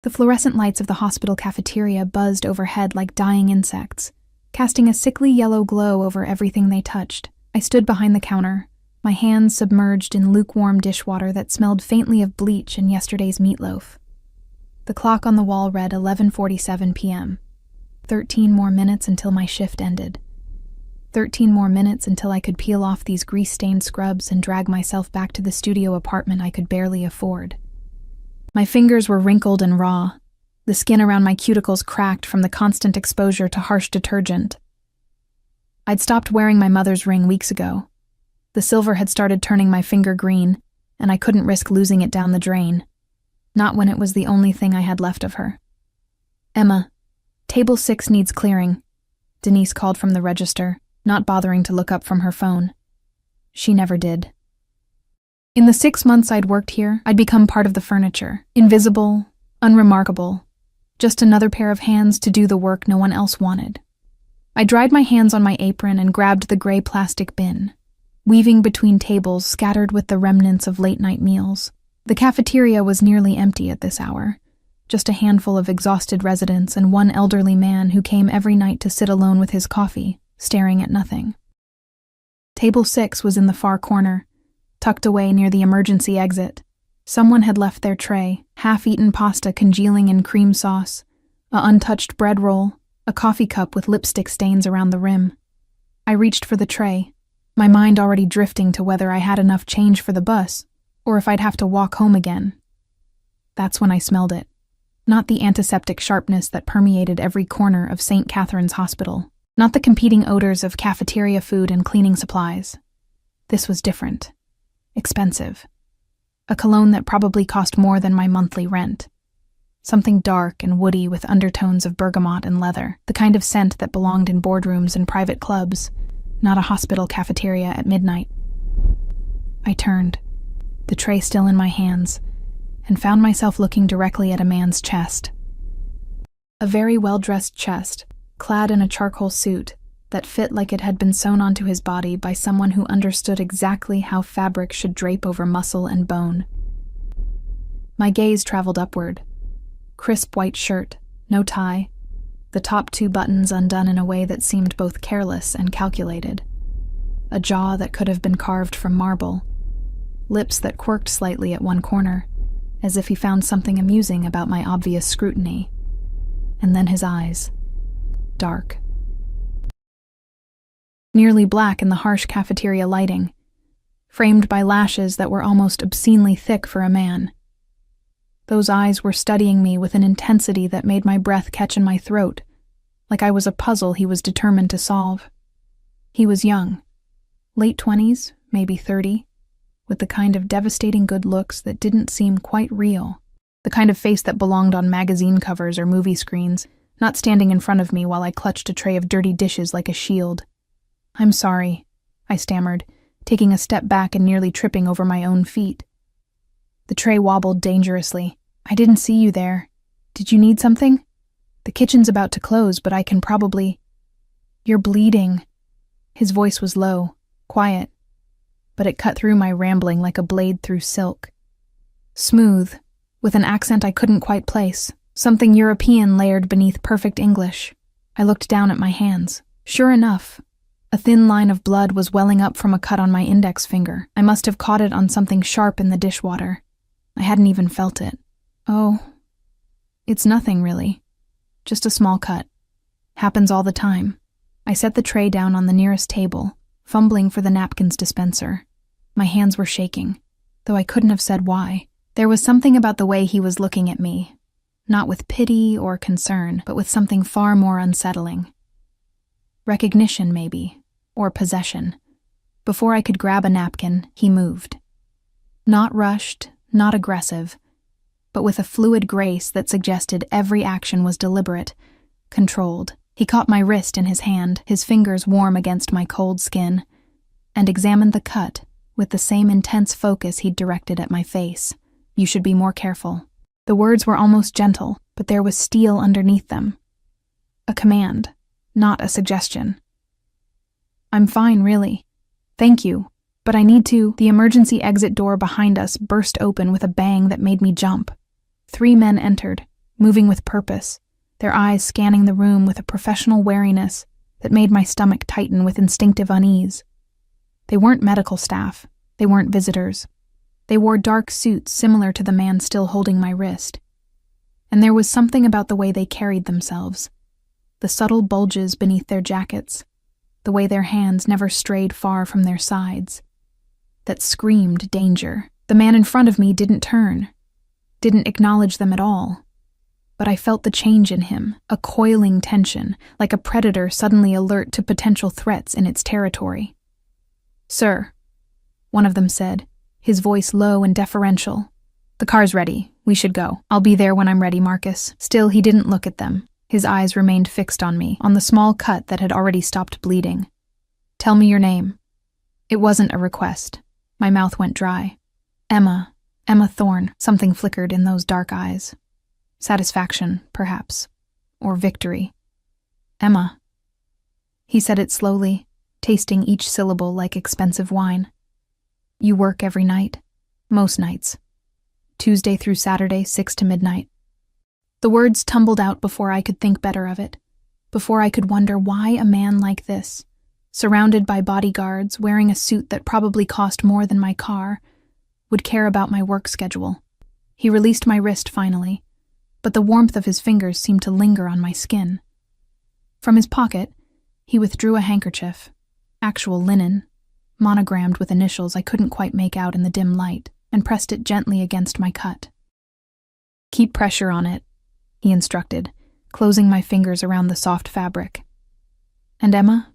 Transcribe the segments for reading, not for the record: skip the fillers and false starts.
The fluorescent lights of the hospital cafeteria buzzed overhead like dying insects, casting a sickly yellow glow over everything they touched. I stood behind the counter, my hands submerged in lukewarm dishwater that smelled faintly of bleach and yesterday's meatloaf. The clock on the wall read 11:47 p.m. 13 more minutes until my shift ended. 13 more minutes until I could peel off these grease-stained scrubs and drag myself back to the studio apartment I could barely afford. My fingers were wrinkled and raw, the skin around my cuticles cracked from the constant exposure to harsh detergent. I'd stopped wearing my mother's ring weeks ago. The silver had started turning my finger green, and I couldn't risk losing it down the drain. Not when it was the only thing I had left of her. "Emma, table 6 needs clearing," Denise called from the register, not bothering to look up from her phone. She never did. In the 6 months I'd worked here, I'd become part of the furniture, invisible, unremarkable, just another pair of hands to do the work no one else wanted. I dried my hands on my apron and grabbed the gray plastic bin, weaving between tables scattered with the remnants of late-night meals. The cafeteria was nearly empty at this hour, just a handful of exhausted residents and one elderly man who came every night to sit alone with his coffee, staring at nothing. Table 6 was in the far corner, tucked away near the emergency exit. Someone had left their tray, half-eaten pasta congealing in cream sauce, a untouched bread roll, a coffee cup with lipstick stains around the rim. I reached for the tray, my mind already drifting to whether I had enough change for the bus, or if I'd have to walk home again. That's when I smelled it. Not the antiseptic sharpness that permeated every corner of St. Catherine's Hospital. Not the competing odors of cafeteria food and cleaning supplies. This was different. Expensive. A cologne that probably cost more than my monthly rent. Something dark and woody with undertones of bergamot and leather, the kind of scent that belonged in boardrooms and private clubs, not a hospital cafeteria at midnight. I turned, the tray still in my hands, and found myself looking directly at a man's chest. A very well-dressed chest, clad in a charcoal suit that fit like it had been sewn onto his body by someone who understood exactly how fabric should drape over muscle and bone. My gaze traveled upward. Crisp white shirt, no tie, the top 2 buttons undone in a way that seemed both careless and calculated. A jaw that could have been carved from marble. Lips that quirked slightly at one corner, as if he found something amusing about my obvious scrutiny. And then his eyes. Dark. Nearly black in the harsh cafeteria lighting, framed by lashes that were almost obscenely thick for a man. Those eyes were studying me with an intensity that made my breath catch in my throat, like I was a puzzle he was determined to solve. He was young, late 20s, maybe 30, with the kind of devastating good looks that didn't seem quite real, the kind of face that belonged on magazine covers or movie screens, not standing in front of me while I clutched a tray of dirty dishes like a shield. "I'm sorry," I stammered, taking a step back and nearly tripping over my own feet. The tray wobbled dangerously. "I didn't see you there. Did you need something? The kitchen's about to close, but I can probably—" "You're bleeding." His voice was low, quiet, but it cut through my rambling like a blade through silk. Smooth, with an accent I couldn't quite place, something European layered beneath perfect English. I looked down at my hands. Sure enough, a thin line of blood was welling up from a cut on my index finger. I must have caught it on something sharp in the dishwater. I hadn't even felt it. "Oh, it's nothing really. Just a small cut. Happens all the time." I set the tray down on the nearest table, fumbling for the napkins dispenser. My hands were shaking, though I couldn't have said why. There was something about the way he was looking at me, not with pity or concern, but with something far more unsettling. Recognition, maybe, or possession. Before I could grab a napkin, he moved. Not rushed, not aggressive, but with a fluid grace that suggested every action was deliberate, controlled. He caught my wrist in his hand, his fingers warm against my cold skin, and examined the cut with the same intense focus he'd directed at my face. "You should be more careful." The words were almost gentle, but there was steel underneath them. A command, not a suggestion. "I'm fine, really. Thank you, but I need to—" The emergency exit door behind us burst open with a bang that made me jump. 3 men entered, moving with purpose, their eyes scanning the room with a professional wariness that made my stomach tighten with instinctive unease. They weren't medical staff. They weren't visitors. They wore dark suits similar to the man still holding my wrist. And there was something about the way they carried themselves, the subtle bulges beneath their jackets, the way their hands never strayed far from their sides, that screamed danger. The man in front of me didn't turn, didn't acknowledge them at all. But I felt the change in him, a coiling tension, like a predator suddenly alert to potential threats in its territory. "Sir," one of them said, his voice low and deferential. "The car's ready. We should go. I'll be there when I'm ready, Marcus." Still, he didn't look at them. His eyes remained fixed on me, on the small cut that had already stopped bleeding. "Tell me your name." It wasn't a request. My mouth went dry. Emma Thorne. Something flickered in those dark eyes. Satisfaction, perhaps. Or victory. "Emma." He said it slowly, tasting each syllable like expensive wine. "You work every night?" "Most nights. Tuesday through Saturday, 6 to midnight." The words tumbled out before I could think better of it, before I could wonder why a man like this, surrounded by bodyguards, wearing a suit that probably cost more than my car, would care about my work schedule. He released my wrist finally, but the warmth of his fingers seemed to linger on my skin. From his pocket, he withdrew a handkerchief, actual linen, monogrammed with initials I couldn't quite make out in the dim light, and pressed it gently against my cut. "Keep pressure on it," he instructed, closing my fingers around the soft fabric. "And Emma?"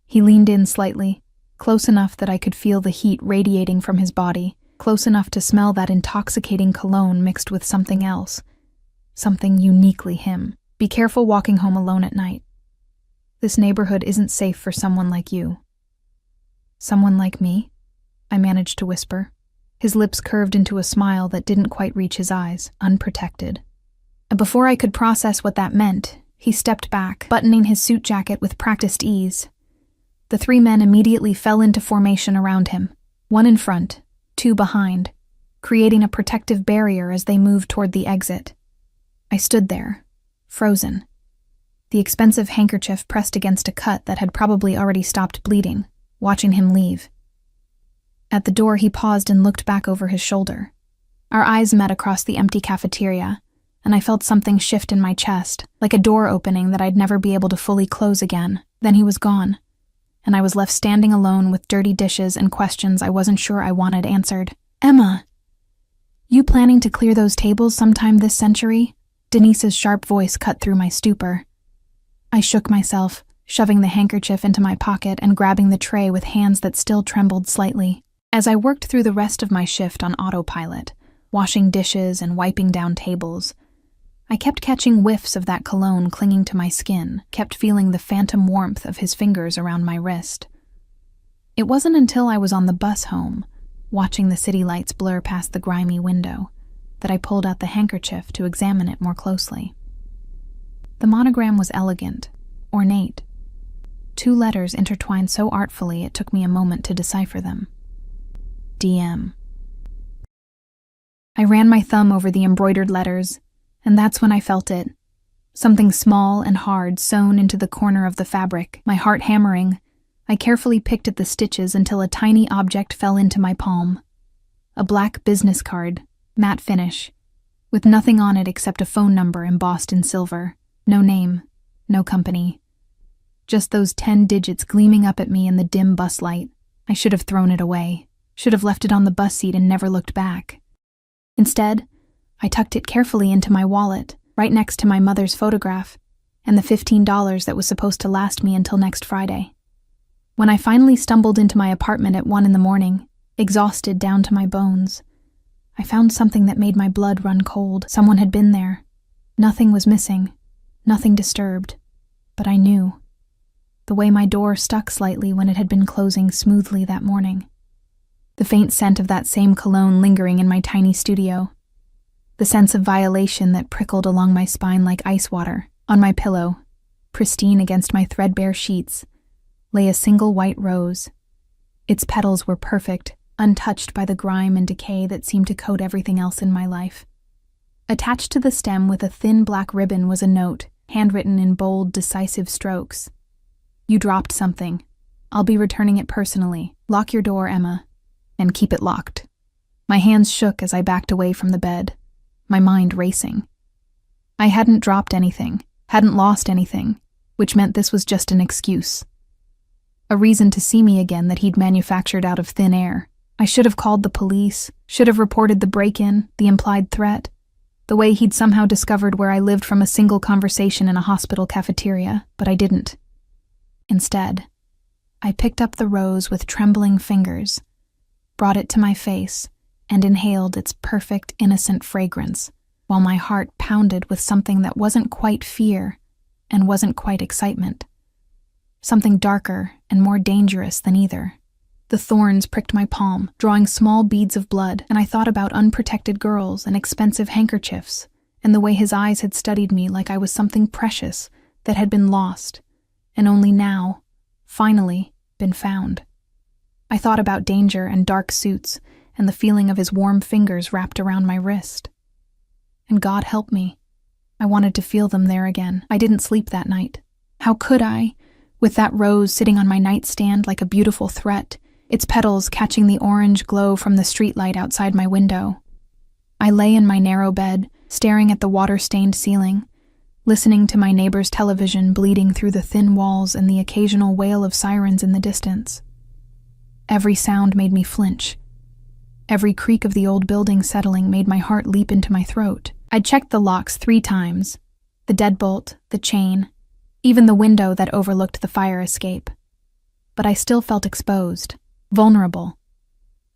He leaned in slightly, close enough that I could feel the heat radiating from his body, close enough to smell that intoxicating cologne mixed with something else, something uniquely him. "Be careful walking home alone at night. This neighborhood isn't safe for someone like you." "Someone like me?" I managed to whisper. His lips curved into a smile that didn't quite reach his eyes, unprotected. Before I could process what that meant, he stepped back, buttoning his suit jacket with practiced ease. The 3 men immediately fell into formation around him, 1 in front, 2 behind, creating a protective barrier as they moved toward the exit. I stood there, frozen, the expensive handkerchief pressed against a cut that had probably already stopped bleeding, watching him leave. At the door, he paused and looked back over his shoulder. Our eyes met across the empty cafeteria, and I felt something shift in my chest, like a door opening that I'd never be able to fully close again. Then he was gone, and I was left standing alone with dirty dishes and questions I wasn't sure I wanted answered. "Emma, you planning to clear those tables sometime this century?" Denise's sharp voice cut through my stupor. I shook myself, shoving the handkerchief into my pocket and grabbing the tray with hands that still trembled slightly. As I worked through the rest of my shift on autopilot, washing dishes and wiping down tables, I kept catching whiffs of that cologne clinging to my skin, kept feeling the phantom warmth of his fingers around my wrist. It wasn't until I was on the bus home, watching the city lights blur past the grimy window, that I pulled out the handkerchief to examine it more closely. The monogram was elegant, ornate. 2 letters intertwined so artfully it took me a moment to decipher them. DM. I ran my thumb over the embroidered letters, and that's when I felt it. Something small and hard sewn into the corner of the fabric. My heart hammering, I carefully picked at the stitches until a tiny object fell into my palm. A black business card, matte finish, with nothing on it except a phone number embossed in silver. No name, no company. Just those 10 digits gleaming up at me in the dim bus light. I should have thrown it away. Should have left it on the bus seat and never looked back. Instead, I tucked it carefully into my wallet, right next to my mother's photograph, and the $15 that was supposed to last me until next Friday. When I finally stumbled into my apartment at 1 a.m, exhausted down to my bones, I found something that made my blood run cold. Someone had been there. Nothing was missing, nothing disturbed, but I knew. The way my door stuck slightly when it had been closing smoothly that morning. The faint scent of that same cologne lingering in my tiny studio. The sense of violation that prickled along my spine like ice water. On my pillow, pristine against my threadbare sheets, lay a single white rose. Its petals were perfect, untouched by the grime and decay that seemed to coat everything else in my life. Attached to the stem with a thin black ribbon was a note, handwritten in bold, decisive strokes. "You dropped something. I'll be returning it personally. Lock your door, Emma, and keep it locked." My hands shook as I backed away from the bed, my mind racing. I hadn't dropped anything, hadn't lost anything, which meant this was just an excuse. A reason to see me again that he'd manufactured out of thin air. I should have called the police, should have reported the break-in, the implied threat, the way he'd somehow discovered where I lived from a single conversation in a hospital cafeteria, but I didn't. Instead, I picked up the rose with trembling fingers, brought it to my face, and inhaled its perfect, innocent fragrance, while my heart pounded with something that wasn't quite fear and wasn't quite excitement. Something darker and more dangerous than either. The thorns pricked my palm, drawing small beads of blood, and I thought about unprotected girls and expensive handkerchiefs, and the way his eyes had studied me like I was something precious that had been lost, and only now, finally, been found. I thought about danger and dark suits, and the feeling of his warm fingers wrapped around my wrist. And God help me, I wanted to feel them there again. I didn't sleep that night. How could I, with that rose sitting on my nightstand like a beautiful threat, its petals catching the orange glow from the streetlight outside my window? I lay in my narrow bed, staring at the water-stained ceiling, listening to my neighbor's television bleeding through the thin walls and the occasional wail of sirens in the distance. Every sound made me flinch. Every creak of the old building settling made my heart leap into my throat. I'd checked the locks 3 times, the deadbolt, the chain, even the window that overlooked the fire escape. But I still felt exposed, vulnerable,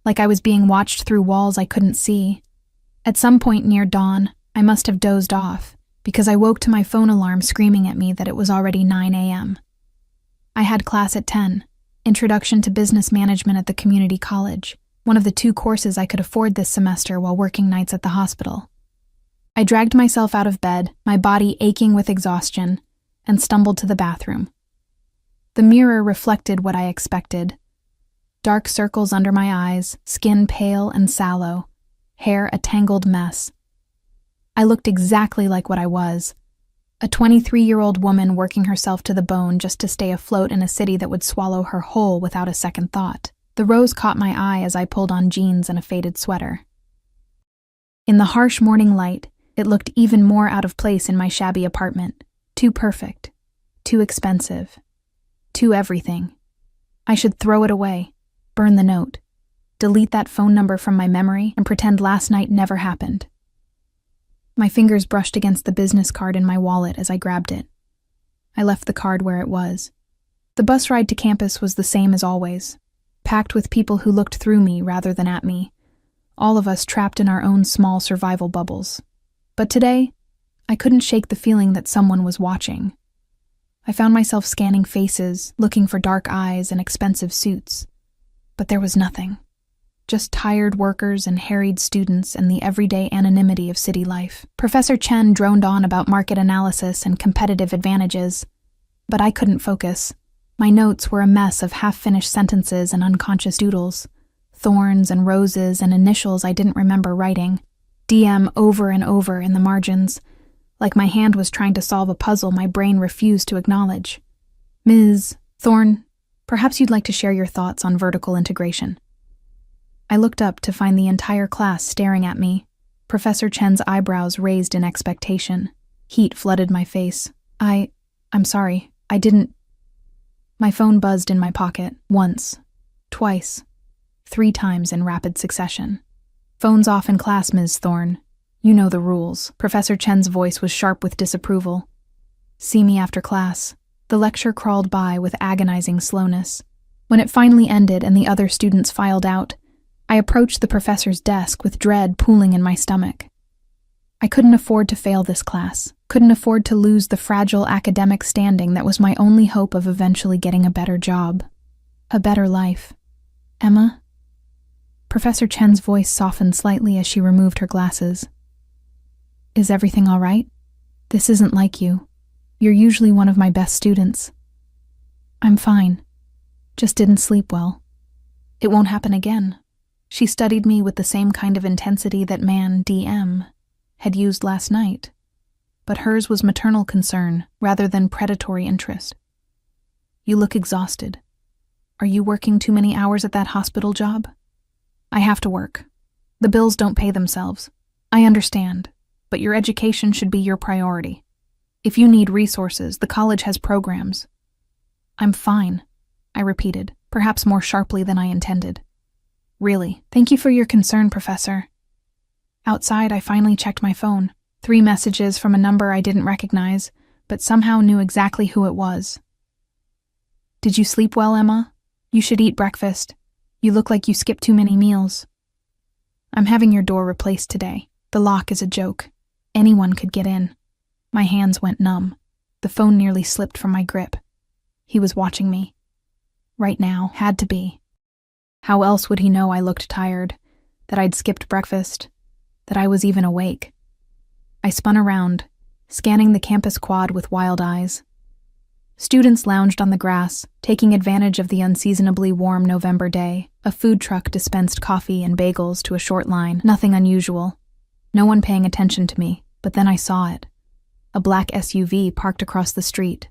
like I was being watched through walls I couldn't see. At some point near dawn, I must have dozed off, because I woke to my phone alarm screaming at me that it was already 9 a.m. I had class at 10, Introduction to Business Management at the community college, one of the 2 courses I could afford this semester while working nights at the hospital. I dragged myself out of bed, my body aching with exhaustion, and stumbled to the bathroom. The mirror reflected what I expected. Dark circles under my eyes, skin pale and sallow, hair a tangled mess. I looked exactly like what I was, a 23-year-old woman working herself to the bone just to stay afloat in a city that would swallow her whole without a second thought. The rose caught my eye as I pulled on jeans and a faded sweater. In the harsh morning light, it looked even more out of place in my shabby apartment. Too perfect, too expensive, too everything. I should throw it away, burn the note, delete that phone number from my memory, and pretend last night never happened. My fingers brushed against the business card in my wallet as I grabbed it. I left the card where it was. The bus ride to campus was the same as always, packed with people who looked through me rather than at me, all of us trapped in our own small survival bubbles. But today, I couldn't shake the feeling that someone was watching. I found myself scanning faces, looking for dark eyes and expensive suits. But there was nothing. Just tired workers and harried students and the everyday anonymity of city life. Professor Chen droned on about market analysis and competitive advantages, but I couldn't focus. My notes were a mess of half-finished sentences and unconscious doodles, thorns and roses and initials I didn't remember writing, DM over and over in the margins, like my hand was trying to solve a puzzle my brain refused to acknowledge. Ms. Thorne, perhaps you'd like to share your thoughts on vertical integration. I looked up to find the entire class staring at me, Professor Chen's eyebrows raised in expectation. Heat flooded my face. I'm sorry, I didn't... My phone buzzed in my pocket, once, twice, 3 times in rapid succession. Phones off in class, Ms. Thorne. You know the rules. Professor Chen's voice was sharp with disapproval. See me after class. The lecture crawled by with agonizing slowness. When it finally ended and the other students filed out, I approached the professor's desk with dread pooling in my stomach. I couldn't afford to fail this class, couldn't afford to lose the fragile academic standing that was my only hope of eventually getting a better job, a better life. Emma? Professor Chen's voice softened slightly as she removed her glasses. Is everything all right? This isn't like you. You're usually one of my best students. I'm fine. Just didn't sleep well. It won't happen again. She studied me with the same kind of intensity that man DM had used last night, but hers was maternal concern rather than predatory interest. You look exhausted. Are you working too many hours at that hospital job? I have to work. The bills don't pay themselves. I understand, but your education should be your priority. If you need resources, the college has programs. I'm fine, I repeated, perhaps more sharply than I intended. Really, thank you for your concern, Professor. Outside, I finally checked my phone. 3 messages from a number I didn't recognize, but somehow knew exactly who it was. Did you sleep well, Emma? You should eat breakfast. You look like you skipped too many meals. I'm having your door replaced today. The lock is a joke. Anyone could get in. My hands went numb. The phone nearly slipped from my grip. He was watching me. Right now, had to be. How else would he know I looked tired, that I'd skipped breakfast, that I was even awake? I spun around, scanning the campus quad with wild eyes. Students lounged on the grass, taking advantage of the unseasonably warm November day. A food truck dispensed coffee and bagels to a short line, nothing unusual. No one paying attention to me, but then I saw it. A black SUV parked across the street,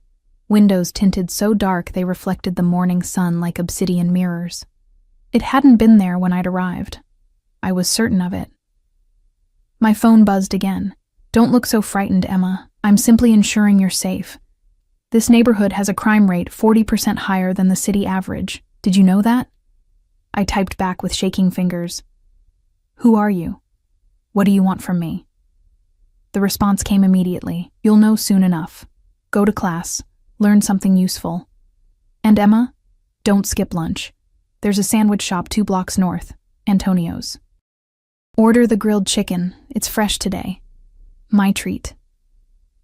windows tinted so dark they reflected the morning sun like obsidian mirrors. It hadn't been there when I'd arrived. I was certain of it. My phone buzzed again. Don't look so frightened, Emma. I'm simply ensuring you're safe. This neighborhood has a crime rate 40% higher than the city average. Did you know that? I typed back with shaking fingers. Who are you? What do you want from me? The response came immediately. You'll know soon enough. Go to class. Learn something useful. And Emma, don't skip lunch. There's a sandwich shop 2 blocks north, Antonio's. Order the grilled chicken. It's fresh today. My treat.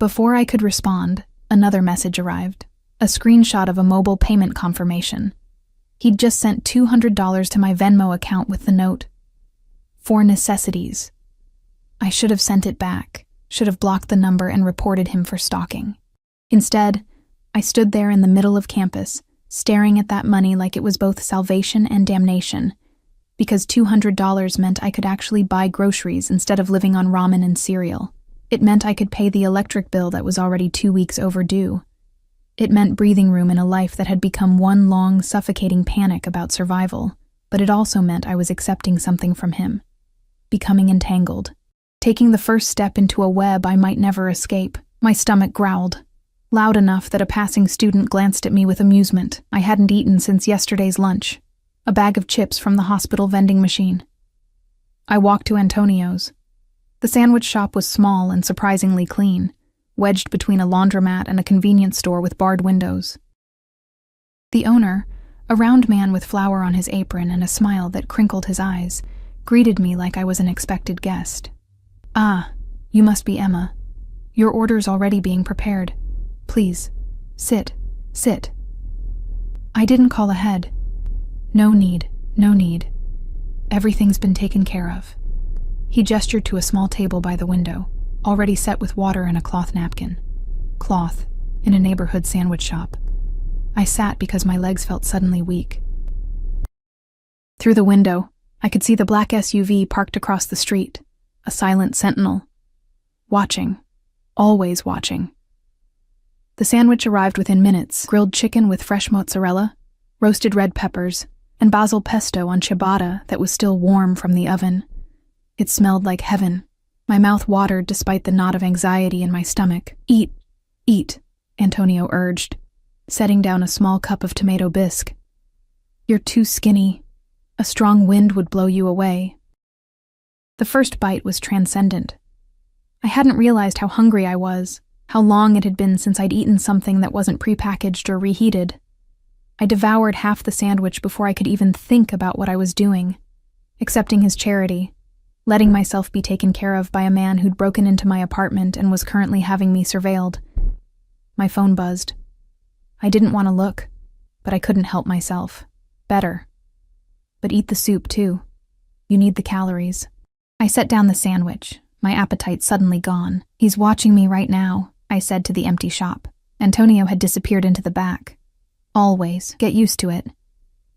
Before I could respond, another message arrived. A screenshot of a mobile payment confirmation. He'd just sent $200 to my Venmo account with the note, "For necessities." I should have sent it back, should have blocked the number and reported him for stalking. Instead, I stood there in the middle of campus, staring at that money like it was both salvation and damnation, because $200 meant I could actually buy groceries instead of living on ramen and cereal. It meant I could pay the electric bill that was already 2 weeks overdue. It meant breathing room in a life that had become one long, suffocating panic about survival, but it also meant I was accepting something from him, becoming entangled, taking the first step into a web I might never escape. My stomach growled, loud enough that a passing student glanced at me with amusement. I hadn't eaten since yesterday's lunch, a bag of chips from the hospital vending machine. I walked to Antonio's. The sandwich shop was small and surprisingly clean, wedged between a laundromat and a convenience store with barred windows. The owner, a round man with flour on his apron and a smile that crinkled his eyes, greeted me like I was an expected guest. "Ah, you must be Emma. Your order's already being prepared. Please, sit. I didn't call ahead. No need. Everything's been taken care of." He gestured to a small table by the window, already set with water and a cloth napkin. Cloth, in a neighborhood sandwich shop. I sat because my legs felt suddenly weak. Through the window, I could see the black SUV parked across the street, a silent sentinel. Watching. Always watching. The sandwich arrived within minutes, grilled chicken with fresh mozzarella, roasted red peppers, and basil pesto on ciabatta that was still warm from the oven. It smelled like heaven. My mouth watered despite the knot of anxiety in my stomach. Eat, Antonio urged, setting down a small cup of tomato bisque. You're too skinny. A strong wind would blow you away. The first bite was transcendent. I hadn't realized how hungry I was, how long it had been since I'd eaten something that wasn't prepackaged or reheated. I devoured half the sandwich before I could even think about what I was doing, accepting his charity, letting myself be taken care of by a man who'd broken into my apartment and was currently having me surveilled. My phone buzzed. I didn't want to look, but I couldn't help myself. Better. But eat the soup, too. You need the calories. I set down the sandwich, my appetite suddenly gone. He's watching me right now, I said to the empty shop. Antonio had disappeared into the back. Always. Get used to it.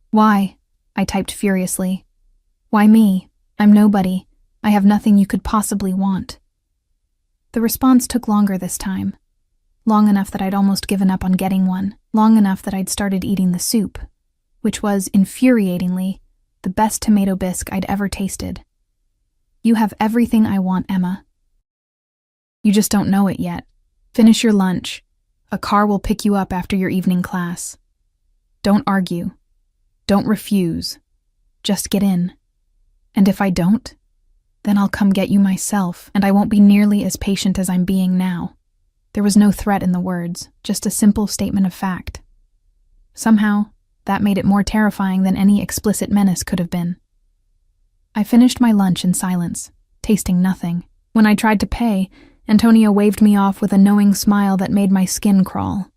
Why? I typed furiously. Why me? I'm nobody. I have nothing you could possibly want. The response took longer this time. Long enough that I'd almost given up on getting one. Long enough that I'd started eating the soup, which was, infuriatingly, the best tomato bisque I'd ever tasted. You have everything I want, Emma. You just don't know it yet. Finish your lunch. A car will pick you up after your evening class. Don't argue. Don't refuse. Just get in. And if I don't, then I'll come get you myself, and I won't be nearly as patient as I'm being now. There was no threat in the words, just a simple statement of fact. Somehow, that made it more terrifying than any explicit menace could have been. I finished my lunch in silence, tasting nothing. When I tried to pay, Antonio waved me off with a knowing smile that made my skin crawl.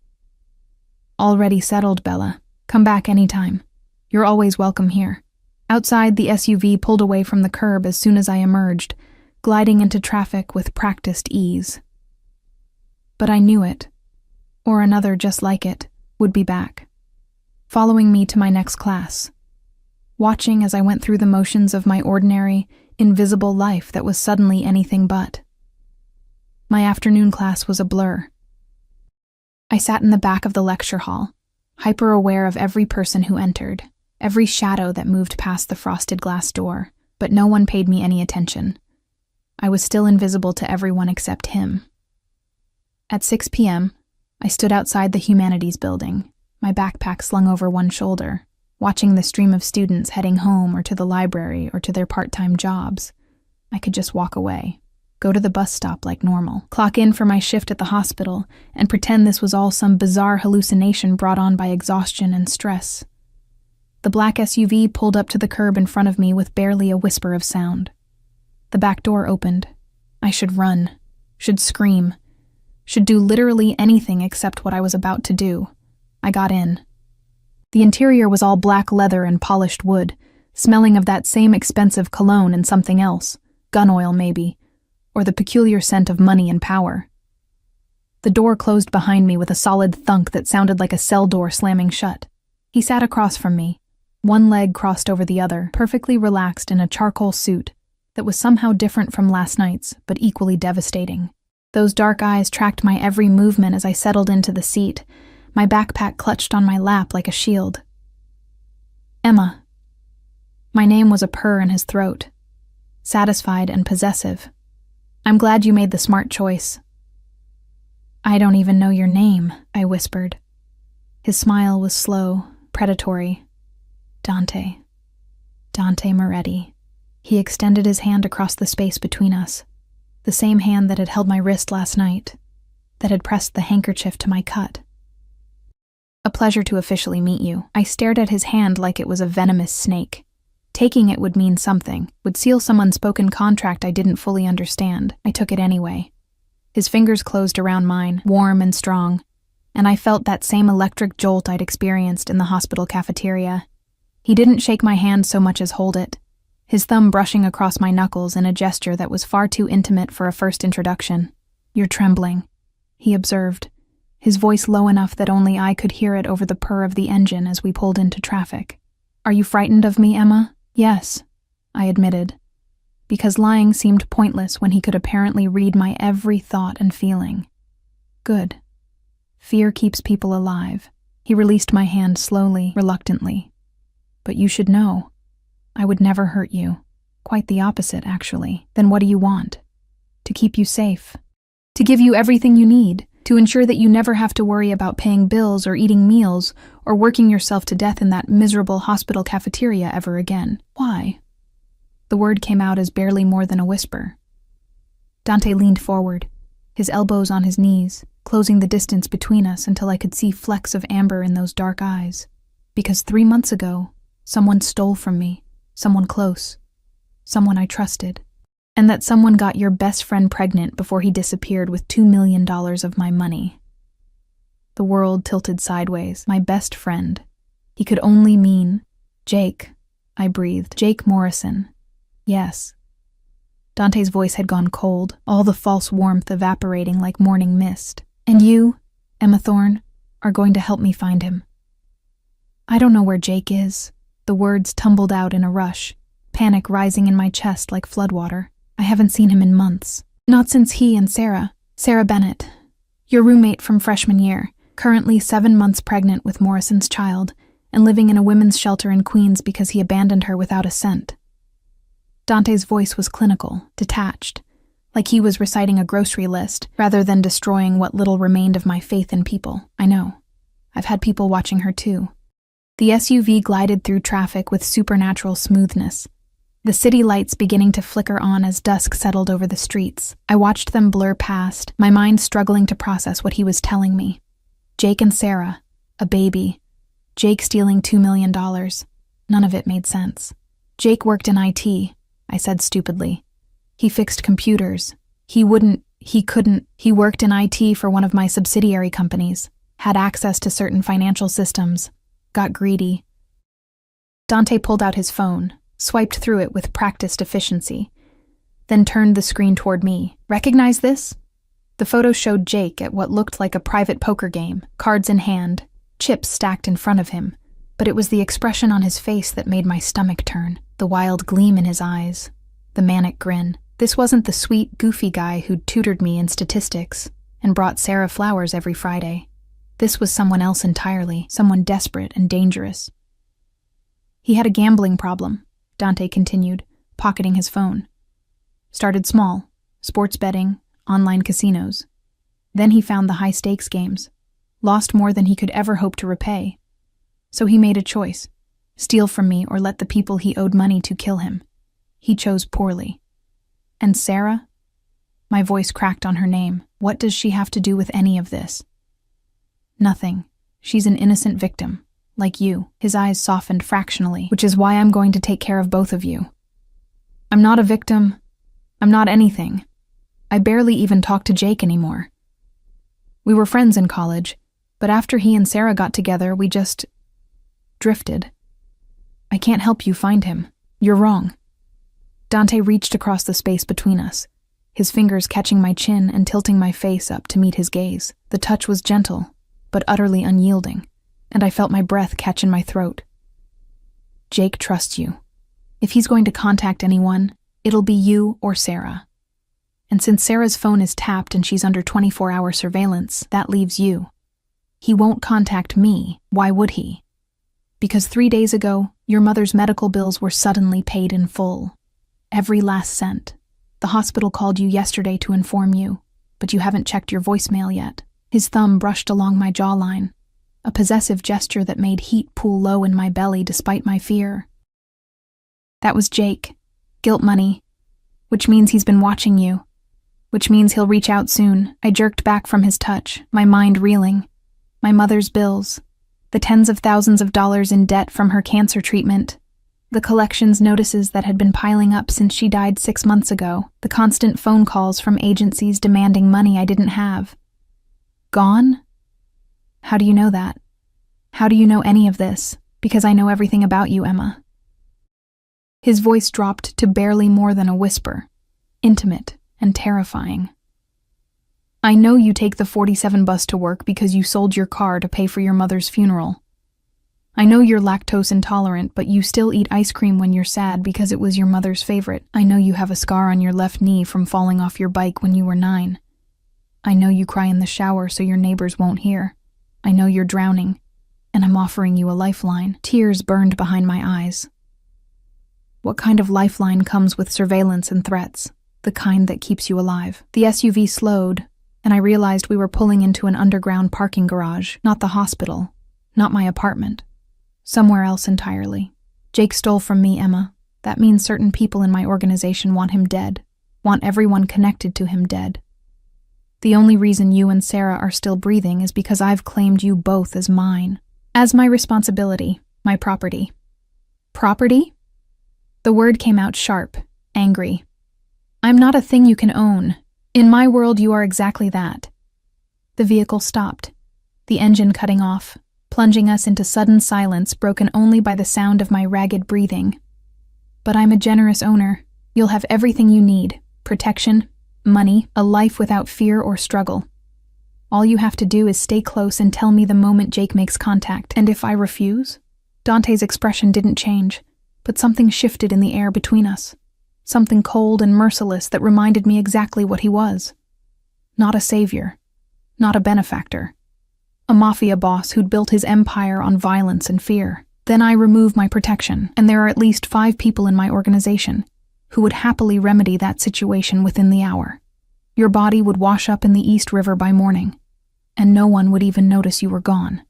Already settled, Bella. Come back anytime. You're always welcome here. Outside, the SUV pulled away from the curb as soon as I emerged, gliding into traffic with practiced ease. But I knew it, or another just like it, would be back, following me to my next class, watching as I went through the motions of my ordinary, invisible life that was suddenly anything but. My afternoon class was a blur. I sat in the back of the lecture hall, hyper-aware of every person who entered, every shadow that moved past the frosted glass door, but no one paid me any attention. I was still invisible to everyone except him. At 6 p.m., I stood outside the humanities building, my backpack slung over one shoulder, watching the stream of students heading home or to the library or to their part-time jobs. I could just walk away, go to the bus stop like normal, clock in for my shift at the hospital, and pretend this was all some bizarre hallucination brought on by exhaustion and stress. The black SUV pulled up to the curb in front of me with barely a whisper of sound. The back door opened. I should run, should scream, should do literally anything except what I was about to do. I got in. The interior was all black leather and polished wood, smelling of that same expensive cologne and something else, gun oil maybe, or the peculiar scent of money and power. The door closed behind me with a solid thunk that sounded like a cell door slamming shut. He sat across from me, one leg crossed over the other, perfectly relaxed in a charcoal suit that was somehow different from last night's, but equally devastating. Those dark eyes tracked my every movement as I settled into the seat, my backpack clutched on my lap like a shield. Emma. My name was a purr in his throat, satisfied and possessive. I'm glad you made the smart choice. I don't even know your name, I whispered. His smile was slow, predatory. Dante. Dante Moretti. He extended his hand across the space between us, the same hand that had held my wrist last night, that had pressed the handkerchief to my cut. A pleasure to officially meet you. I stared at his hand like it was a venomous snake. Taking it would mean something, would seal some unspoken contract I didn't fully understand. I took it anyway. His fingers closed around mine, warm and strong, and I felt that same electric jolt I'd experienced in the hospital cafeteria. He didn't shake my hand so much as hold it, his thumb brushing across my knuckles in a gesture that was far too intimate for a first introduction. You're trembling, he observed, his voice low enough that only I could hear it over the purr of the engine as we pulled into traffic. Are you frightened of me, Emma? Yes, I admitted, because lying seemed pointless when he could apparently read my every thought and feeling. Good. Fear keeps people alive. He released my hand slowly, reluctantly. But you should know, I would never hurt you. Quite the opposite, actually. Then what do you want? To keep you safe. To give you everything you need. To ensure that you never have to worry about paying bills or eating meals or working yourself to death in that miserable hospital cafeteria ever again. Why? The word came out as barely more than a whisper. Dante leaned forward, his elbows on his knees, closing the distance between us until I could see flecks of amber in those dark eyes. Because 3 months ago, someone stole from me, someone close, someone I trusted. And that someone got your best friend pregnant before he disappeared with $2 million of my money. The world tilted sideways. My best friend. He could only mean Jake, I breathed. Jake Morrison. Yes. Dante's voice had gone cold, all the false warmth evaporating like morning mist. And you, Emma Thorne, are going to help me find him. I don't know where Jake is. The words tumbled out in a rush, panic rising in my chest like floodwater. I haven't seen him in months. Not since he and Sarah Bennett, your roommate from freshman year, currently 7 months pregnant with Morrison's child and living in a women's shelter in Queens because he abandoned her without a cent. Dante's voice was clinical, detached, like he was reciting a grocery list rather than destroying what little remained of my faith in people. I know. I've had people watching her too. The SUV glided through traffic with supernatural smoothness, the city lights beginning to flicker on as dusk settled over the streets. I watched them blur past, my mind struggling to process what he was telling me. Jake and Sarah, a baby. Jake stealing $2 million. None of it made sense. Jake worked in IT, I said stupidly. He fixed computers. He couldn't. He worked in IT for one of my subsidiary companies, had access to certain financial systems, got greedy. Dante pulled out his phone, swiped through it with practiced efficiency, then turned the screen toward me. Recognize this? The photo showed Jake at what looked like a private poker game, cards in hand, chips stacked in front of him, but it was the expression on his face that made my stomach turn, the wild gleam in his eyes, the manic grin. This wasn't the sweet, goofy guy who'd tutored me in statistics and brought Sarah flowers every Friday. This was someone else entirely, someone desperate and dangerous. He had a gambling problem, Dante continued, pocketing his phone. Started small, sports betting, online casinos. Then he found the high-stakes games, lost more than he could ever hope to repay. So he made a choice, steal from me or let the people he owed money to kill him. He chose poorly. And Sarah? My voice cracked on her name. What does she have to do with any of this? Nothing. She's an innocent victim, like you. His eyes softened fractionally, which is why I'm going to take care of both of you. I'm not a victim. I'm not anything. I barely even talk to Jake anymore. We were friends in college, but after he and Sarah got together, we just drifted. I can't help you find him. You're wrong. Dante reached across the space between us, his fingers catching my chin and tilting my face up to meet his gaze. The touch was gentle, but utterly unyielding, and I felt my breath catch in my throat. Jake trusts you. If he's going to contact anyone, it'll be you or Sarah. And since Sarah's phone is tapped and she's under 24-hour surveillance, that leaves you. He won't contact me. Why would he? Because 3 days ago, your mother's medical bills were suddenly paid in full. Every last cent. The hospital called you yesterday to inform you, but you haven't checked your voicemail yet. His thumb brushed along my jawline, a possessive gesture that made heat pool low in my belly despite my fear. That was Jake. Guilt money. Which means he's been watching you. Which means he'll reach out soon. I jerked back from his touch, my mind reeling. My mother's bills. The tens of thousands of dollars in debt from her cancer treatment. The collections notices that had been piling up since she died 6 months ago. The constant phone calls from agencies demanding money I didn't have. Gone? How do you know that? How do you know any of this? Because I know everything about you, Emma. His voice dropped to barely more than a whisper, intimate and terrifying. I know you take the 47 bus to work because you sold your car to pay for your mother's funeral. I know you're lactose intolerant, but you still eat ice cream when you're sad because it was your mother's favorite. I know you have a scar on your left knee from falling off your bike when you were 9. I know you cry in the shower so your neighbors won't hear. I know you're drowning, and I'm offering you a lifeline. Tears burned behind my eyes. What kind of lifeline comes with surveillance and threats? The kind that keeps you alive. The SUV slowed, and I realized we were pulling into an underground parking garage, not the hospital, not my apartment. Somewhere else entirely. Jake stole from me, Emma. That means certain people in my organization want him dead, want everyone connected to him dead. The only reason you and Sarah are still breathing is because I've claimed you both as mine. As my responsibility, my property. Property? The word came out sharp, angry. I'm not a thing you can own. In my world, you are exactly that. The vehicle stopped, the engine cutting off, plunging us into sudden silence broken only by the sound of my ragged breathing. But I'm a generous owner. You'll have everything you need. Protection, money, a life without fear or struggle. All you have to do is stay close and tell me the moment Jake makes contact. And if I refuse? Dante's expression didn't change, but something shifted in the air between us. something cold and merciless that reminded me exactly what he was. Not a savior, not a benefactor. A mafia boss who'd built his empire on violence and fear. Then I remove my protection, and there are at least 5 people in my organization who would happily remedy that situation within the hour. Your body would wash up in the East River by morning, and no one would even notice you were gone.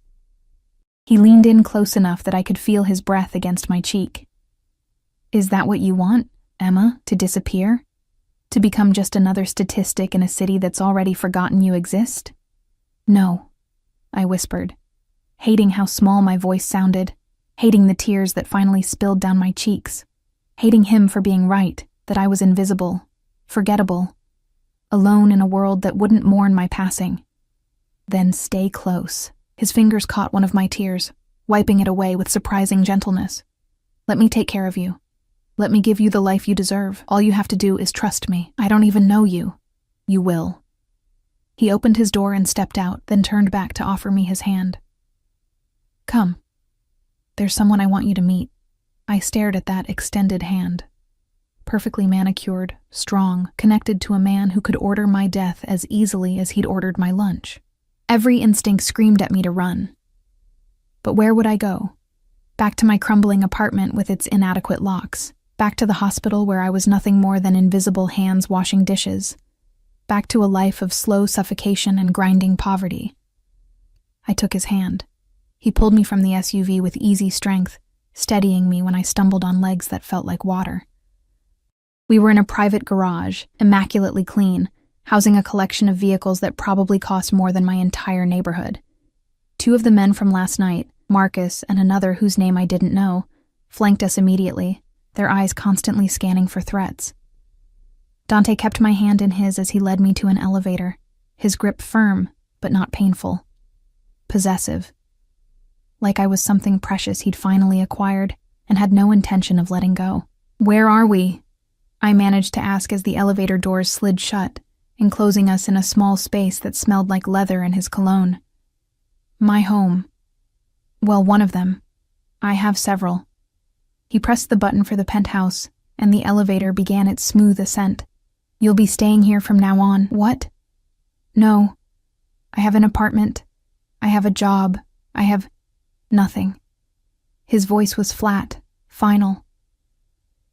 He leaned in close enough that I could feel his breath against my cheek. Is that what you want, Emma, to disappear? To become just another statistic in a city that's already forgotten you exist? No, I whispered, hating how small my voice sounded, hating the tears that finally spilled down my cheeks, hating him for being right, that I was invisible, forgettable, alone in a world that wouldn't mourn my passing. Then stay close. His fingers caught one of my tears, wiping it away with surprising gentleness. Let me take care of you. Let me give you the life you deserve. All you have to do is trust me. I don't even know you. You will. He opened his door and stepped out, then turned back to offer me his hand. Come. There's someone I want you to meet. I stared at that extended hand. Perfectly manicured, strong, connected to a man who could order my death as easily as he'd ordered my lunch. Every instinct screamed at me to run. But where would I go? Back to my crumbling apartment with its inadequate locks. Back to the hospital where I was nothing more than invisible hands washing dishes. Back to a life of slow suffocation and grinding poverty. I took his hand. He pulled me from the SUV with easy strength, steadying me when I stumbled on legs that felt like water. We were in a private garage, immaculately clean, housing a collection of vehicles that probably cost more than my entire neighborhood. 2 of the men from last night, Marcus and another whose name I didn't know, flanked us immediately, their eyes constantly scanning for threats. Dante kept my hand in his as he led me to an elevator, his grip firm, but not painful. Possessive. Like I was something precious he'd finally acquired and had no intention of letting go. Where are we? I managed to ask as the elevator doors slid shut, enclosing us in a small space that smelled like leather and his cologne. My home. Well, one of them. I have several. He pressed the button for the penthouse, and the elevator began its smooth ascent. You'll be staying here from now on. What? No. I have an apartment. I have a job. I have nothing. His voice was flat, final.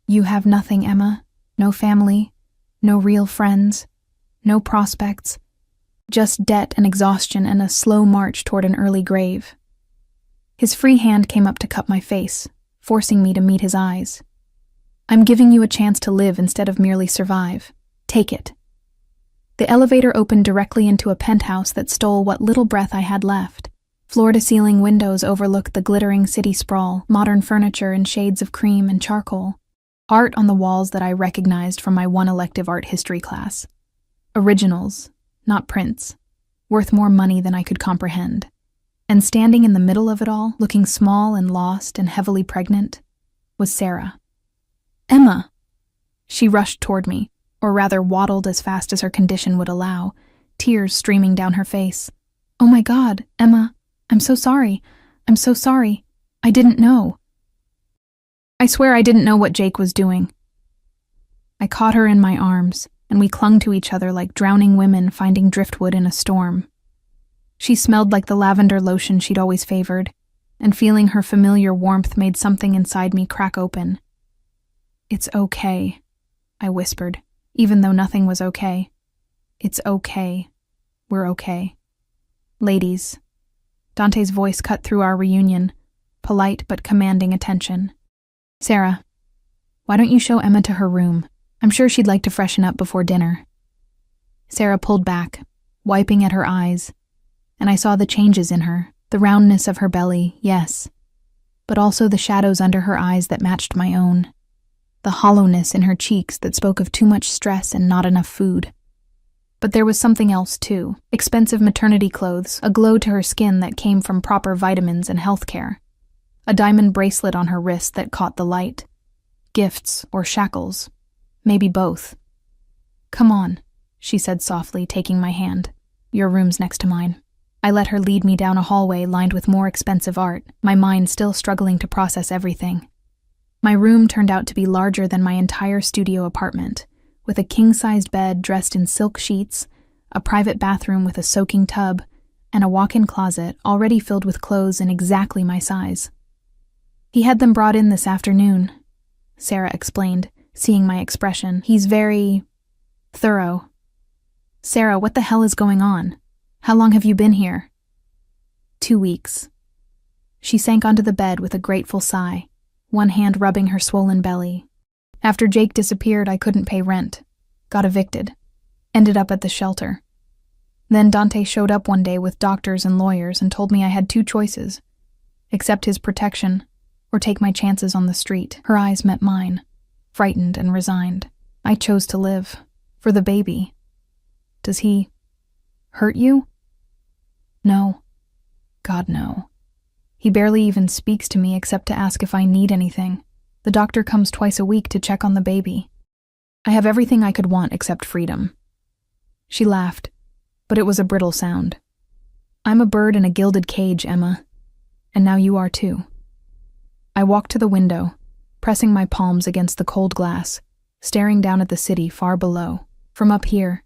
You have nothing, Emma. No family, no real friends, no prospects. Just debt and exhaustion and a slow march toward an early grave. His free hand came up to cup my face, forcing me to meet his eyes. I'm giving you a chance to live instead of merely survive. Take it. The elevator opened directly into a penthouse that stole what little breath I had left. Floor-to-ceiling windows overlooked the glittering city sprawl, modern furniture in shades of cream and charcoal. Art on the walls that I recognized from my one elective art history class. Originals, not prints, worth more money than I could comprehend. And standing in the middle of it all, looking small and lost and heavily pregnant, was Sarah. Emma! She rushed toward me, or rather waddled as fast as her condition would allow, tears streaming down her face. Oh my God, Emma, I'm so sorry. I'm so sorry. I didn't know. I swear I didn't know what Jake was doing. I caught her in my arms, and we clung to each other like drowning women finding driftwood in a storm. She smelled like the lavender lotion she'd always favored, and feeling her familiar warmth made something inside me crack open. It's okay, I whispered, even though nothing was okay. It's okay. We're okay. Ladies. Dante's voice cut through our reunion, polite but commanding attention. Sarah, why don't you show Emma to her room? I'm sure she'd like to freshen up before dinner. Sarah pulled back, wiping at her eyes, and I saw the changes in her, the roundness of her belly, yes, but also the shadows under her eyes that matched my own, the hollowness in her cheeks that spoke of too much stress and not enough food. But there was something else, too, expensive maternity clothes, a glow to her skin that came from proper vitamins and health care. A diamond bracelet on her wrist that caught the light. Gifts or shackles. Maybe both. Come on, she said softly, taking my hand. Your room's next to mine. I let her lead me down a hallway lined with more expensive art, my mind still struggling to process everything. My room turned out to be larger than my entire studio apartment, with a king-sized bed dressed in silk sheets, a private bathroom with a soaking tub, and a walk-in closet already filled with clothes in exactly my size. "He had them brought in this afternoon," Sarah explained, seeing my expression. "He's very thorough." "Sarah, what the hell is going on? How long have you been here?" 2 weeks. She sank onto the bed with a grateful sigh, one hand rubbing her swollen belly. "After Jake disappeared, I couldn't pay rent. Got evicted. Ended up at the shelter. Then Dante showed up one day with doctors and lawyers and told me I had 2 choices: accept his protection or take my chances on the street." Her eyes met mine, frightened and resigned. "I chose to live. For the baby." "Does he hurt you?" "No. God, no. He barely even speaks to me except to ask if I need anything. The doctor comes twice a week to check on the baby. I have everything I could want except freedom." She laughed, but it was a brittle sound. "I'm a bird in a gilded cage, Emma. And now you are too." I walked to the window, pressing my palms against the cold glass, staring down at the city far below. From up here,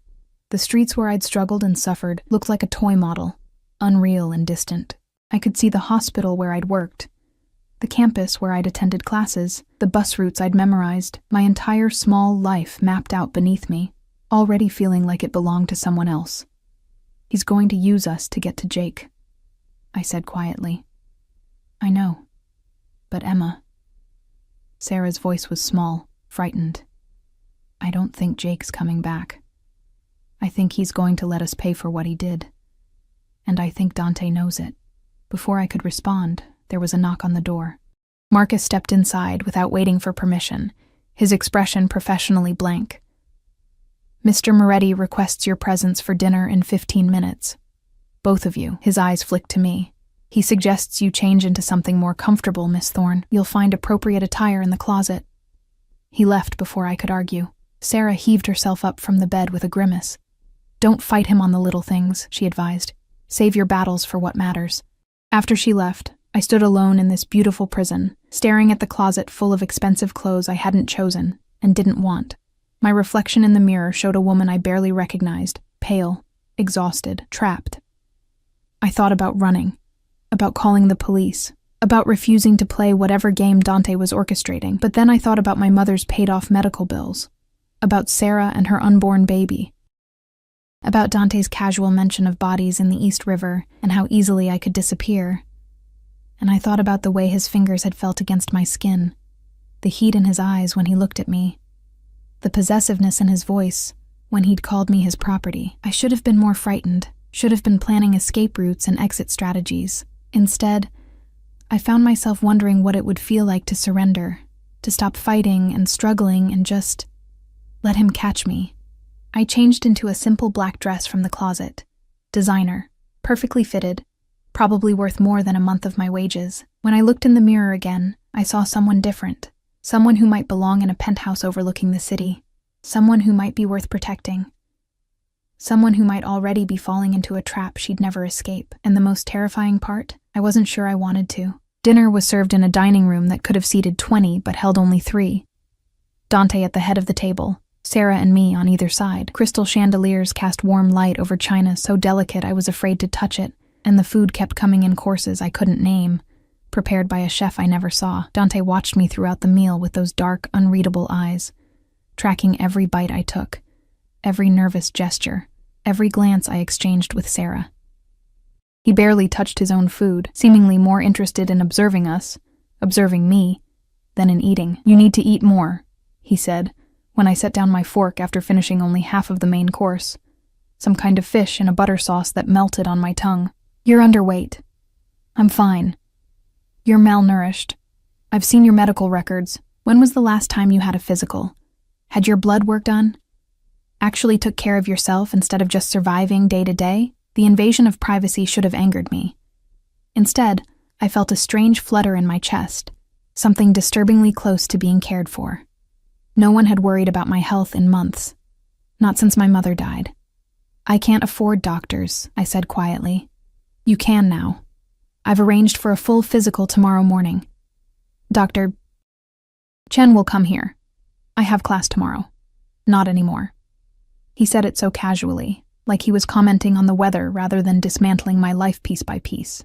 the streets where I'd struggled and suffered looked like a toy model, unreal and distant. I could see the hospital where I'd worked, the campus where I'd attended classes, the bus routes I'd memorized, my entire small life mapped out beneath me, already feeling like it belonged to someone else. "He's going to use us to get to Jake," I said quietly. "I know. But Emma..." Sarah's voice was small, frightened. "I don't think Jake's coming back. I think he's going to let us pay for what he did. And I think Dante knows it." Before I could respond, there was a knock on the door. Marcus stepped inside without waiting for permission, his expression professionally blank. "Mr. Moretti requests your presence for dinner in 15 minutes. Both of you." His eyes flicked to me. "He suggests you change into something more comfortable, Miss Thorne. You'll find appropriate attire in the closet." He left before I could argue. Sarah heaved herself up from the bed with a grimace. "Don't fight him on the little things," she advised. "Save your battles for what matters." After she left, I stood alone in this beautiful prison, staring at the closet full of expensive clothes I hadn't chosen and didn't want. My reflection in the mirror showed a woman I barely recognized, pale, exhausted, trapped. I thought about running, about calling the police, about refusing to play whatever game Dante was orchestrating, but then I thought about my mother's paid-off medical bills, about Sarah and her unborn baby, about Dante's casual mention of bodies in the East River and how easily I could disappear. And I thought about the way his fingers had felt against my skin, the heat in his eyes when he looked at me, the possessiveness in his voice when he'd called me his property. I should have been more frightened, should have been planning escape routes and exit strategies. Instead, I found myself wondering what it would feel like to surrender, to stop fighting and struggling and just let him catch me. I changed into a simple black dress from the closet. Designer, perfectly fitted, probably worth more than a month of my wages. When I looked in the mirror again, I saw someone different, someone who might belong in a penthouse overlooking the city, someone who might be worth protecting, someone who might already be falling into a trap she'd never escape. And the most terrifying part, I wasn't sure I wanted to. Dinner was served in a dining room that could have seated 20 but held only 3. Dante at the head of the table, Sarah and me on either side. Crystal chandeliers cast warm light over china so delicate I was afraid to touch it, and the food kept coming in courses I couldn't name, prepared by a chef I never saw. Dante watched me throughout the meal with those dark, unreadable eyes, tracking every bite I took, every nervous gesture, every glance I exchanged with Sarah. He barely touched his own food, seemingly more interested in observing us, observing me, than in eating. "You need to eat more," he said, when I set down my fork after finishing only half of the main course, some kind of fish in a butter sauce that melted on my tongue. "You're underweight." "I'm fine." "You're malnourished. I've seen your medical records. When was the last time you had a physical? Had your blood work done? Actually took care of yourself instead of just surviving day to day?" The invasion of privacy should have angered me. Instead, I felt a strange flutter in my chest, something disturbingly close to being cared for. No one had worried about my health in months, not since my mother died. "I can't afford doctors," I said quietly. "You can now. I've arranged for a full physical tomorrow morning. Dr. Chen will come here. I have class tomorrow. Not anymore. He said it so casually, like he was commenting on the weather rather than dismantling my life piece by piece.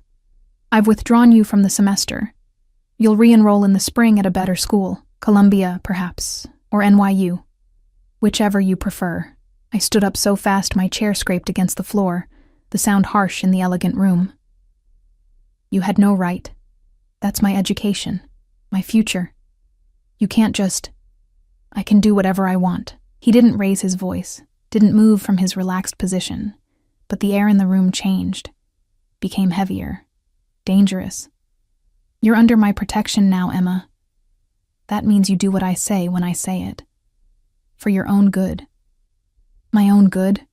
I've withdrawn you from the semester. You'll re-enroll in the spring at a better school, Columbia, perhaps, or NYU. Whichever you prefer. I stood up so fast my chair scraped against the floor, the sound harsh in the elegant room. You had no right. That's my education, my future. You can't just... I can do whatever I want. He didn't raise his voice, didn't move from his relaxed position, but the air in the room changed, became heavier, dangerous. You're under my protection now, Emma. That means you do what I say when I say it. For your own good. My own good?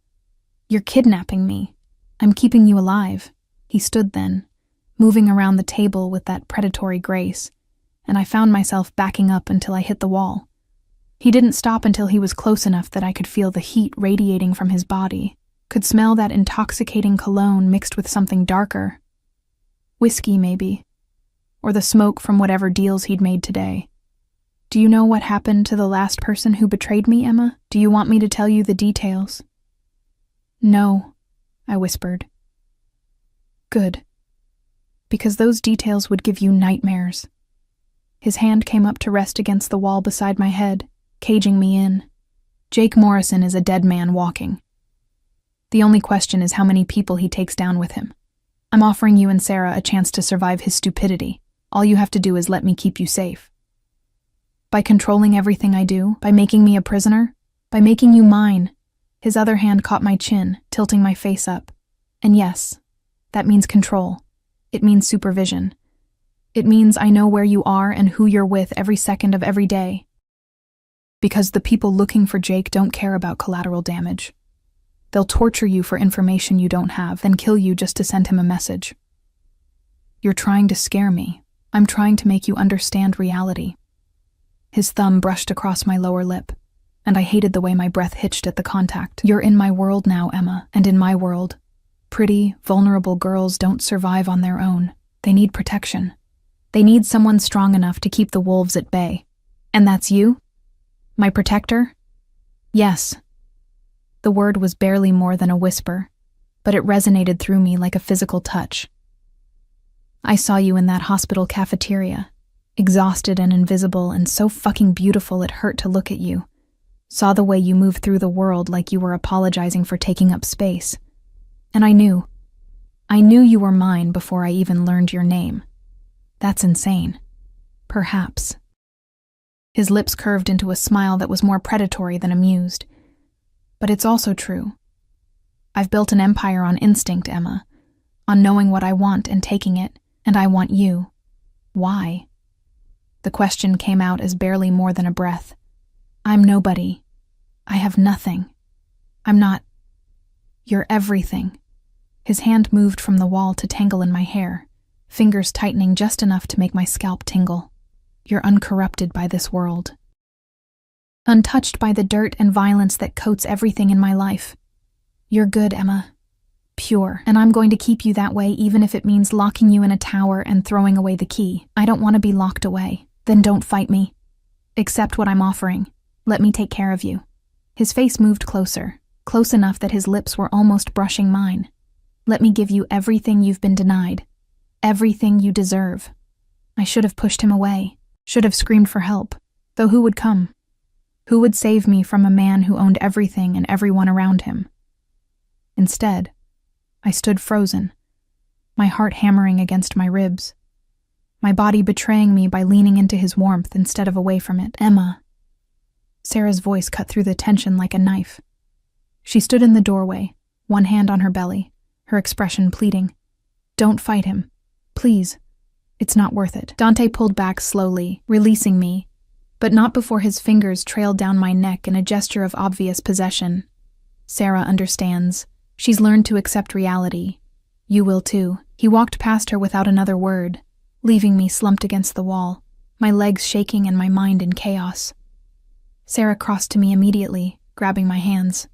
You're kidnapping me. I'm keeping you alive. He stood then, moving around the table with that predatory grace, and I found myself backing up until I hit the wall. He didn't stop until he was close enough that I could feel the heat radiating from his body, could smell that intoxicating cologne mixed with something darker. Whiskey, maybe. Or the smoke from whatever deals he'd made today. Do you know what happened to the last person who betrayed me, Emma? Do you want me to tell you the details? No, I whispered. Good. Because those details would give you nightmares. His hand came up to rest against the wall beside my head, caging me in. Jake Morrison is a dead man walking. The only question is how many people he takes down with him. I'm offering you and Sarah a chance to survive his stupidity. All you have to do is let me keep you safe. By controlling everything I do, by making me a prisoner, by making you mine. His other hand caught my chin, tilting my face up. And yes, that means control. It means supervision. It means I know where you are and who you're with every second of every day. Because the people looking for Jake don't care about collateral damage. They'll torture you for information you don't have, then kill you just to send him a message. You're trying to scare me. I'm trying to make you understand reality. His thumb brushed across my lower lip, and I hated the way my breath hitched at the contact. You're in my world now, Emma, and in my world, pretty, vulnerable girls don't survive on their own. They need protection. They need someone strong enough to keep the wolves at bay. And that's you? My protector? Yes. The word was barely more than a whisper, but it resonated through me like a physical touch. I saw you in that hospital cafeteria, exhausted and invisible and so fucking beautiful it hurt to look at you. Saw the way you moved through the world like you were apologizing for taking up space. And I knew you were mine before I even learned your name. That's insane. Perhaps. His lips curved into a smile that was more predatory than amused. But it's also true. I've built an empire on instinct, Emma, on knowing what I want and taking it, and I want you. Why? The question came out as barely more than a breath. I'm nobody. I have nothing. I'm not... You're everything. His hand moved from the wall to tangle in my hair, fingers tightening just enough to make my scalp tingle. You're uncorrupted by this world. Untouched by the dirt and violence that coats everything in my life. You're good, Emma. Pure. And I'm going to keep you that way even if it means locking you in a tower and throwing away the key. I don't want to be locked away. Then don't fight me. Accept what I'm offering. Let me take care of you. His face moved closer, close enough that his lips were almost brushing mine. Let me give you everything you've been denied. Everything you deserve. I should have pushed him away. Should have screamed for help. Though who would come? Who would save me from a man who owned everything and everyone around him? Instead, I stood frozen, my heart hammering against my ribs, my body betraying me by leaning into his warmth instead of away from it. Emma. Sarah's voice cut through the tension like a knife. She stood in the doorway, one hand on her belly, her expression pleading. Don't fight him. Please. It's not worth it. Dante pulled back slowly, releasing me, but not before his fingers trailed down my neck in a gesture of obvious possession. Sarah understands. She's learned to accept reality. You will too. He walked past her without another word, leaving me slumped against the wall, my legs shaking and my mind in chaos. Sarah crossed to me immediately, grabbing my hands.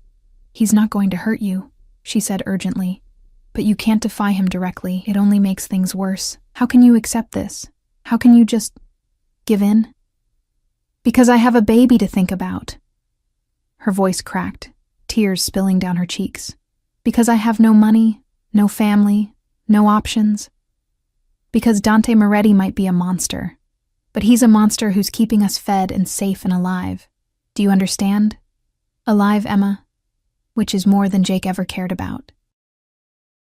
He's not going to hurt you, she said urgently. But you can't defy him directly. It only makes things worse. How can you accept this? How can you just give in? Because I have a baby to think about. Her voice cracked, tears spilling down her cheeks. Because I have no money, no family, no options. Because Dante Moretti might be a monster, but he's a monster who's keeping us fed and safe and alive. Do you understand? Alive, Emma, which is more than Jake ever cared about.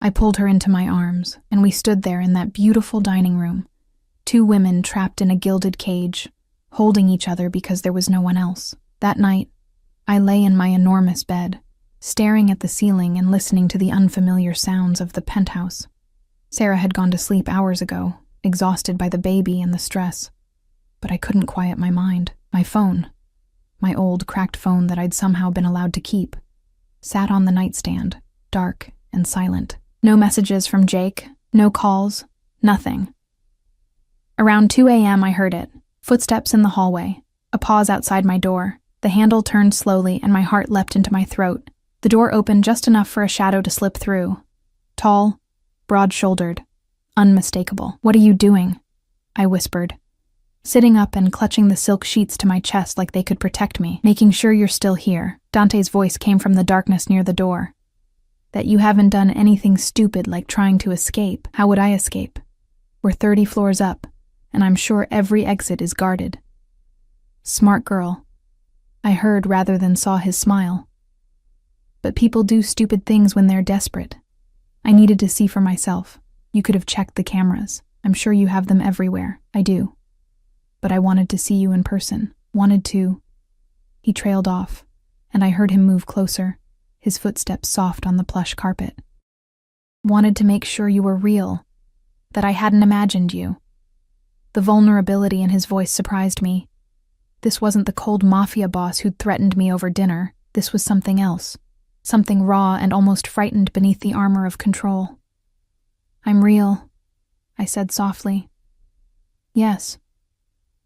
I pulled her into my arms, and we stood there in that beautiful dining room, two women trapped in a gilded cage, holding each other because there was no one else. That night, I lay in my enormous bed, staring at the ceiling and listening to the unfamiliar sounds of the penthouse. Sarah had gone to sleep hours ago, exhausted by the baby and the stress. But I couldn't quiet my mind. My phone, my old cracked phone that I'd somehow been allowed to keep, sat on the nightstand, dark and silent. No messages from Jake, no calls, nothing. Around 2 a.m. I heard it. Footsteps in the hallway, a pause outside my door. The handle turned slowly and my heart leapt into my throat. The door opened just enough for a shadow to slip through. Tall, broad-shouldered, unmistakable. "What are you doing?" I whispered, sitting up and clutching the silk sheets to my chest like they could protect me. "Making sure you're still here." Dante's voice came from the darkness near the door. "That you haven't done anything stupid like trying to escape." "How would I escape? We're 30 floors up, and I'm sure every exit is guarded." "Smart girl," I heard rather than saw his smile. "But people do stupid things when they're desperate. I needed to see for myself. You could have checked the cameras. I'm sure you have them everywhere." "I do. But I wanted to see you in person. Wanted to..." He trailed off, and I heard him move closer, his footsteps soft on the plush carpet. "Wanted to make sure you were real, that I hadn't imagined you." The vulnerability in his voice surprised me. This wasn't the cold Mafia boss who'd threatened me over dinner. This was something else. Something raw and almost frightened beneath the armor of control. "I'm real," I said softly. "Yes."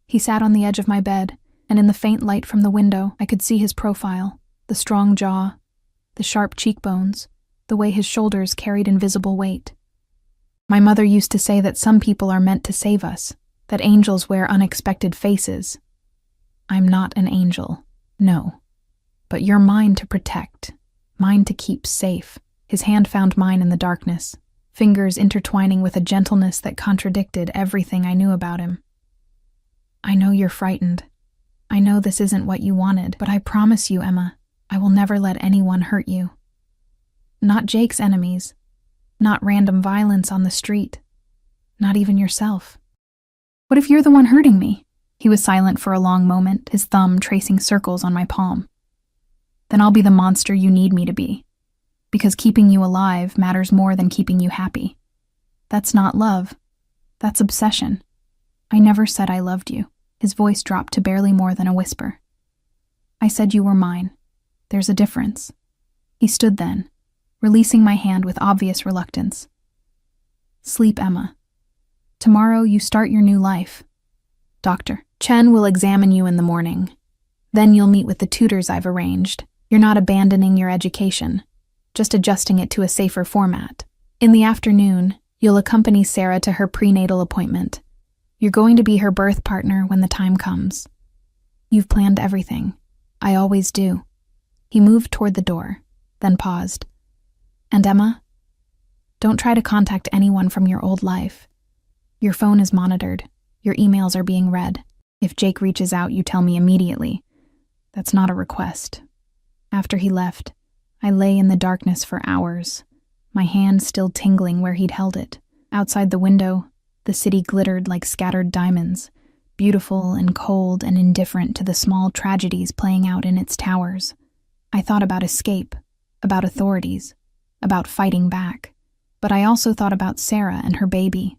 He sat on the edge of my bed, and in the faint light from the window, I could see his profile, the strong jaw, the sharp cheekbones, the way his shoulders carried invisible weight. "My mother used to say that some people are meant to save us, that angels wear unexpected faces. I'm not an angel, no. But you're mine to protect, mine to keep safe." His hand found mine in the darkness, fingers intertwining with a gentleness that contradicted everything I knew about him. "I know you're frightened. I know this isn't what you wanted, but I promise you, Emma, I will never let anyone hurt you. Not Jake's enemies, not random violence on the street, not even yourself." "What if you're the one hurting me?" He was silent for a long moment, his thumb tracing circles on my palm. "Then I'll be the monster you need me to be, because keeping you alive matters more than keeping you happy. That's not love. That's obsession. I never said I loved you." His voice dropped to barely more than a whisper. "I said you were mine. There's a difference." He stood then, releasing my hand with obvious reluctance. "Sleep, Emma. Tomorrow you start your new life. Dr. Chen will examine you in the morning. Then you'll meet with the tutors I've arranged. You're not abandoning your education, just adjusting it to a safer format. In the afternoon, you'll accompany Sarah to her prenatal appointment. You're going to be her birth partner when the time comes. You've planned everything. I always do." He moved toward the door, then paused. "And Emma, don't try to contact anyone from your old life. Your phone is monitored. Your emails are being read. If Jake reaches out, you tell me immediately. That's not a request." After he left, I lay in the darkness for hours, my hand still tingling where he'd held it. Outside the window, the city glittered like scattered diamonds, beautiful and cold and indifferent to the small tragedies playing out in its towers. I thought about escape, about authorities, about fighting back. But I also thought about Sarah and her baby,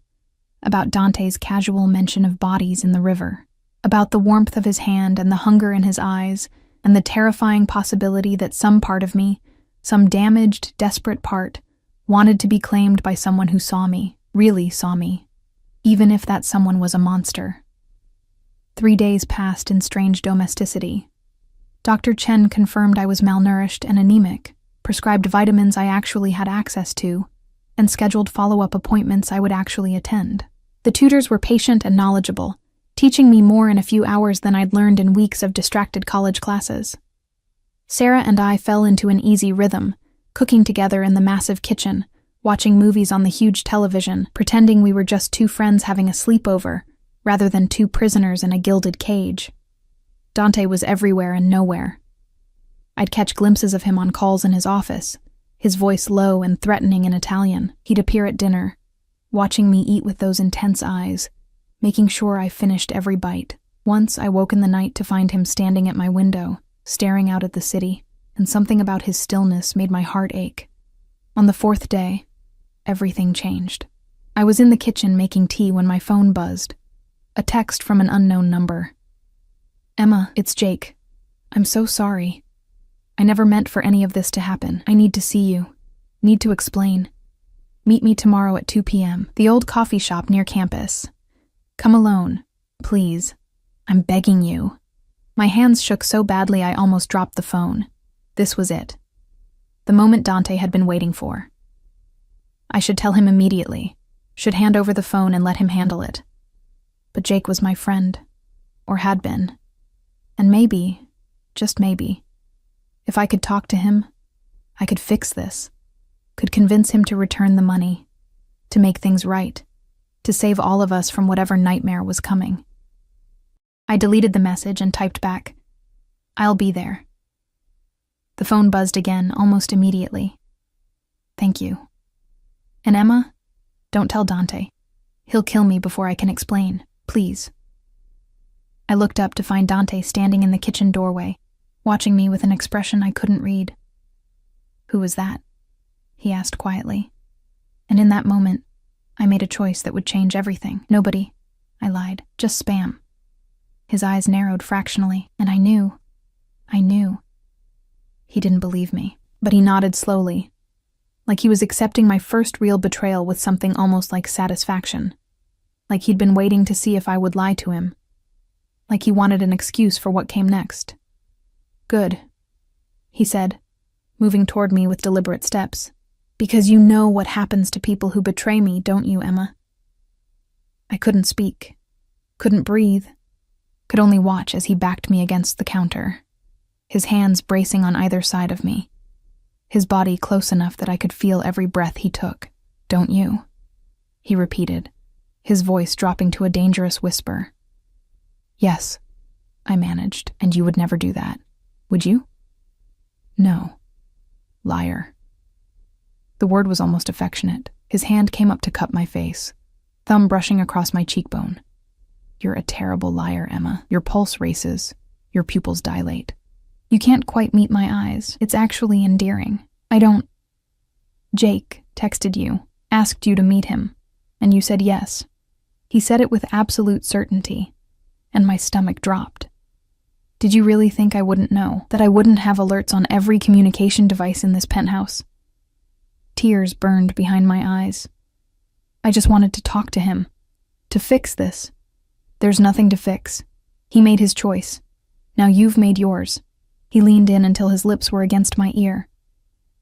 about Dante's casual mention of bodies in the river, about the warmth of his hand and the hunger in his eyes, and the terrifying possibility that some part of me, some damaged, desperate part, wanted to be claimed by someone who saw me, really saw me, even if that someone was a monster. 3 days passed in strange domesticity. Dr. Chen confirmed I was malnourished and anemic, prescribed vitamins I actually had access to, and scheduled follow-up appointments I would actually attend. The tutors were patient and knowledgeable, teaching me more in a few hours than I'd learned in weeks of distracted college classes. Sarah and I fell into an easy rhythm, cooking together in the massive kitchen, watching movies on the huge television, pretending we were just two friends having a sleepover, rather than two prisoners in a gilded cage. Dante was everywhere and nowhere. I'd catch glimpses of him on calls in his office, his voice low and threatening in Italian. He'd appear at dinner, watching me eat with those intense eyes, making sure I finished every bite. Once I woke in the night to find him standing at my window, staring out at the city, and something about his stillness made my heart ache. On the fourth day, everything changed. I was in the kitchen making tea when my phone buzzed. A text from an unknown number. "Emma, it's Jake. I'm so sorry. I never meant for any of this to happen. I need to see you. Need to explain. Meet me tomorrow at 2 p.m. The old coffee shop near campus. Come alone, please. I'm begging you." My hands shook so badly I almost dropped the phone. This was it. The moment Dante had been waiting for. I should tell him immediately, should hand over the phone and let him handle it. But Jake was my friend, or had been. And maybe, just maybe, if I could talk to him, I could fix this, could convince him to return the money, to make things right, to save all of us from whatever nightmare was coming. I deleted the message and typed back, "I'll be there." The phone buzzed again almost immediately. "Thank you. And Emma, don't tell Dante. He'll kill me before I can explain, please." I looked up to find Dante standing in the kitchen doorway, watching me with an expression I couldn't read. "Who was that?" he asked quietly. And in that moment, I made a choice that would change everything. "Nobody," I lied, "just spam." His eyes narrowed fractionally, and I knew. He didn't believe me, but he nodded slowly, like he was accepting my first real betrayal with something almost like satisfaction, like he'd been waiting to see if I would lie to him, like he wanted an excuse for what came next. "Good," he said, moving toward me with deliberate steps. "Because you know what happens to people who betray me, don't you, Emma?" I couldn't speak, couldn't breathe, could only watch as he backed me against the counter, his hands bracing on either side of me, his body close enough that I could feel every breath he took. "Don't you?" he repeated, his voice dropping to a dangerous whisper. "Yes," I managed, "and you would never do that, would you?" "No." "Liar." The word was almost affectionate. His hand came up to cup my face, thumb brushing across my cheekbone. "You're a terrible liar, Emma. Your pulse races. Your pupils dilate. You can't quite meet my eyes. It's actually endearing. I don't—" "Jake texted you, asked you to meet him, and you said yes." He said it with absolute certainty, and my stomach dropped. "Did you really think I wouldn't know, that I wouldn't have alerts on every communication device in this penthouse?" Tears burned behind my eyes. "I just wanted to talk to him, to fix this." "There's nothing to fix. He made his choice. Now you've made yours." He leaned in until his lips were against my ear.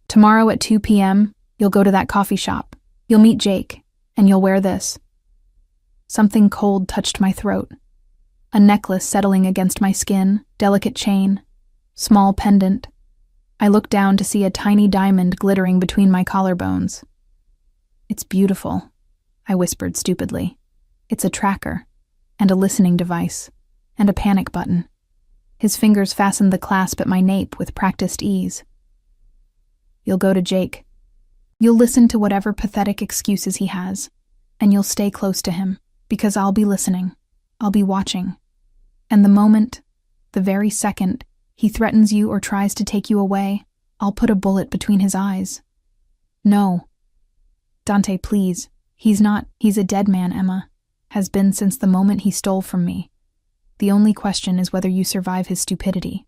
"Tomorrow at 2 p.m., you'll go to that coffee shop. You'll meet Jake, and you'll wear this." Something cold touched my throat. A necklace settling against my skin, delicate chain, small pendant. I looked down to see a tiny diamond glittering between my collarbones. "It's beautiful," I whispered stupidly. "It's a tracker, and a listening device, and a panic button." His fingers fastened the clasp at my nape with practiced ease. "You'll go to Jake. You'll listen to whatever pathetic excuses he has, and you'll stay close to him, because I'll be listening. I'll be watching. And the moment, the very second, he threatens you or tries to take you away, I'll put a bullet between his eyes." "No. Dante, please. He's a dead man, Emma. Has been since the moment he stole from me. The only question is whether you survive his stupidity."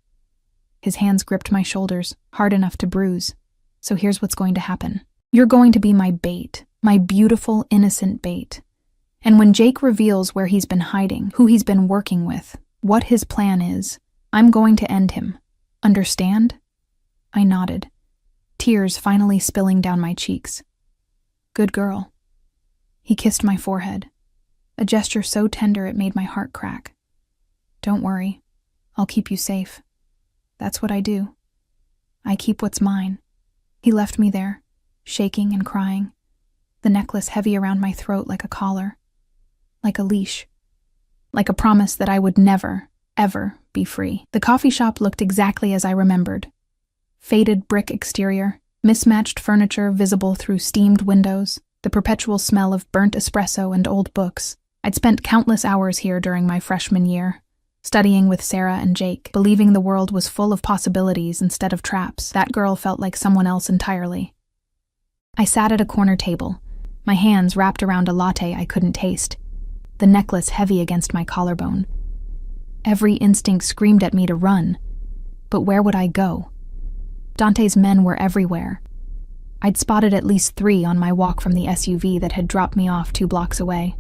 His hands gripped my shoulders, hard enough to bruise. "So here's what's going to happen. You're going to be my bait, my beautiful, innocent bait. And when Jake reveals where he's been hiding, who he's been working with, what his plan is, I'm going to end him. Understand?" I nodded, tears finally spilling down my cheeks. "Good girl." He kissed my forehead. a gesture so tender it made my heart crack. Don't worry, I'll keep you safe. That's what I do. I keep what's mine. He left me there, shaking and crying, the necklace heavy around my throat like a collar, like a leash, like a promise that I would never, ever be free. The coffee shop looked exactly as I remembered. Faded brick exterior, mismatched furniture visible through steamed windows, the perpetual smell of burnt espresso and old books. I'd spent countless hours here during my freshman year, studying with Sarah and Jake, believing the world was full of possibilities instead of traps. That girl felt like someone else entirely. I sat at a corner table, my hands wrapped around a latte I couldn't taste, the necklace heavy against my collarbone. Every instinct screamed at me to run, but where would I go? Dante's men were everywhere. I'd spotted at least 3 on my walk from the SUV that had dropped me off 2 blocks away.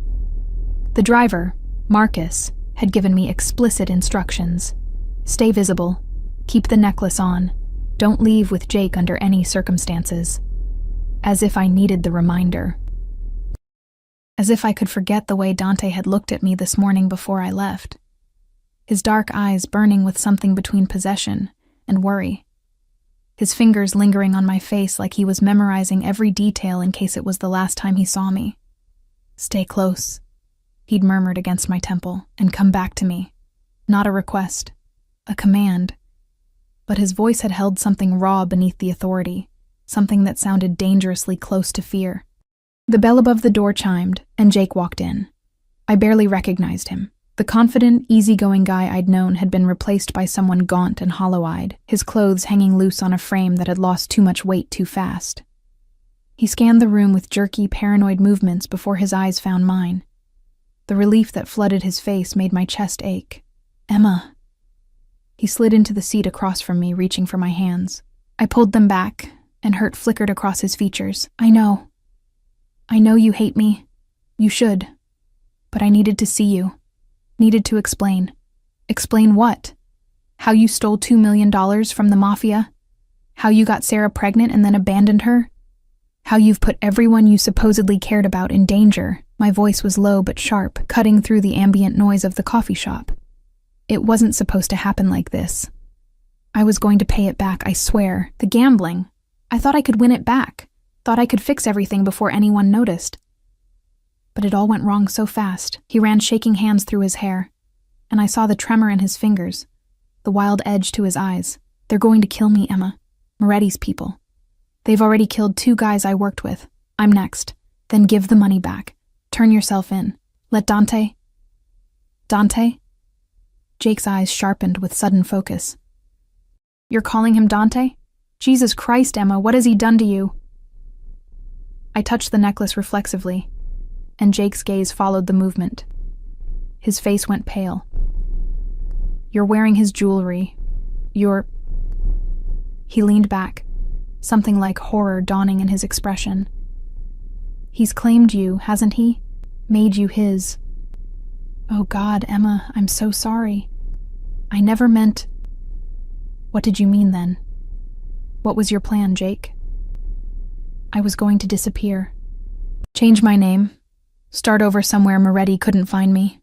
The driver, Marcus, had given me explicit instructions. Stay visible, keep the necklace on, don't leave with Jake under any circumstances. As if I needed the reminder. As if I could forget the way Dante had looked at me this morning before I left. His dark eyes burning with something between possession and worry. His fingers lingering on my face like he was memorizing every detail in case it was the last time he saw me. Stay close, he'd murmured against my temple, and come back to me. Not a request, a command. But his voice had held something raw beneath the authority, something that sounded dangerously close to fear. The bell above the door chimed, and Jake walked in. I barely recognized him. The confident, easygoing guy I'd known had been replaced by someone gaunt and hollow-eyed, his clothes hanging loose on a frame that had lost too much weight too fast. He scanned the room with jerky, paranoid movements before his eyes found mine. The relief that flooded his face made my chest ache. Emma. He slid into the seat across from me, reaching for my hands. I pulled them back, and hurt flickered across his features. I know you hate me. You should. But I needed to see you. Needed to explain. Explain what? How you stole $2 million from the Mafia? How you got Sarah pregnant and then abandoned her? How you've put everyone you supposedly cared about in danger. My voice was low but sharp, cutting through the ambient noise of the coffee shop. It wasn't supposed to happen like this. I was going to pay it back, I swear. The gambling. I thought I could win it back. Thought I could fix everything before anyone noticed. But it all went wrong so fast. He ran shaking hands through his hair, and I saw the tremor in his fingers, the wild edge to his eyes. They're going to kill me, Emma. Moretti's people. They've already killed 2 guys I worked with. I'm next. Then give the money back. Turn yourself in. Let Dante... Dante? Jake's eyes sharpened with sudden focus. You're calling him Dante? Jesus Christ, Emma, what has he done to you? I touched the necklace reflexively, and Jake's gaze followed the movement. His face went pale. You're wearing his jewelry. He leaned back, something like horror dawning in his expression. He's claimed you, hasn't he? Made you his. Oh God, Emma, I'm so sorry. I never meant... What did you mean then? What was your plan, Jake? I was going to disappear. Change my name. Start over somewhere Moretti couldn't find me.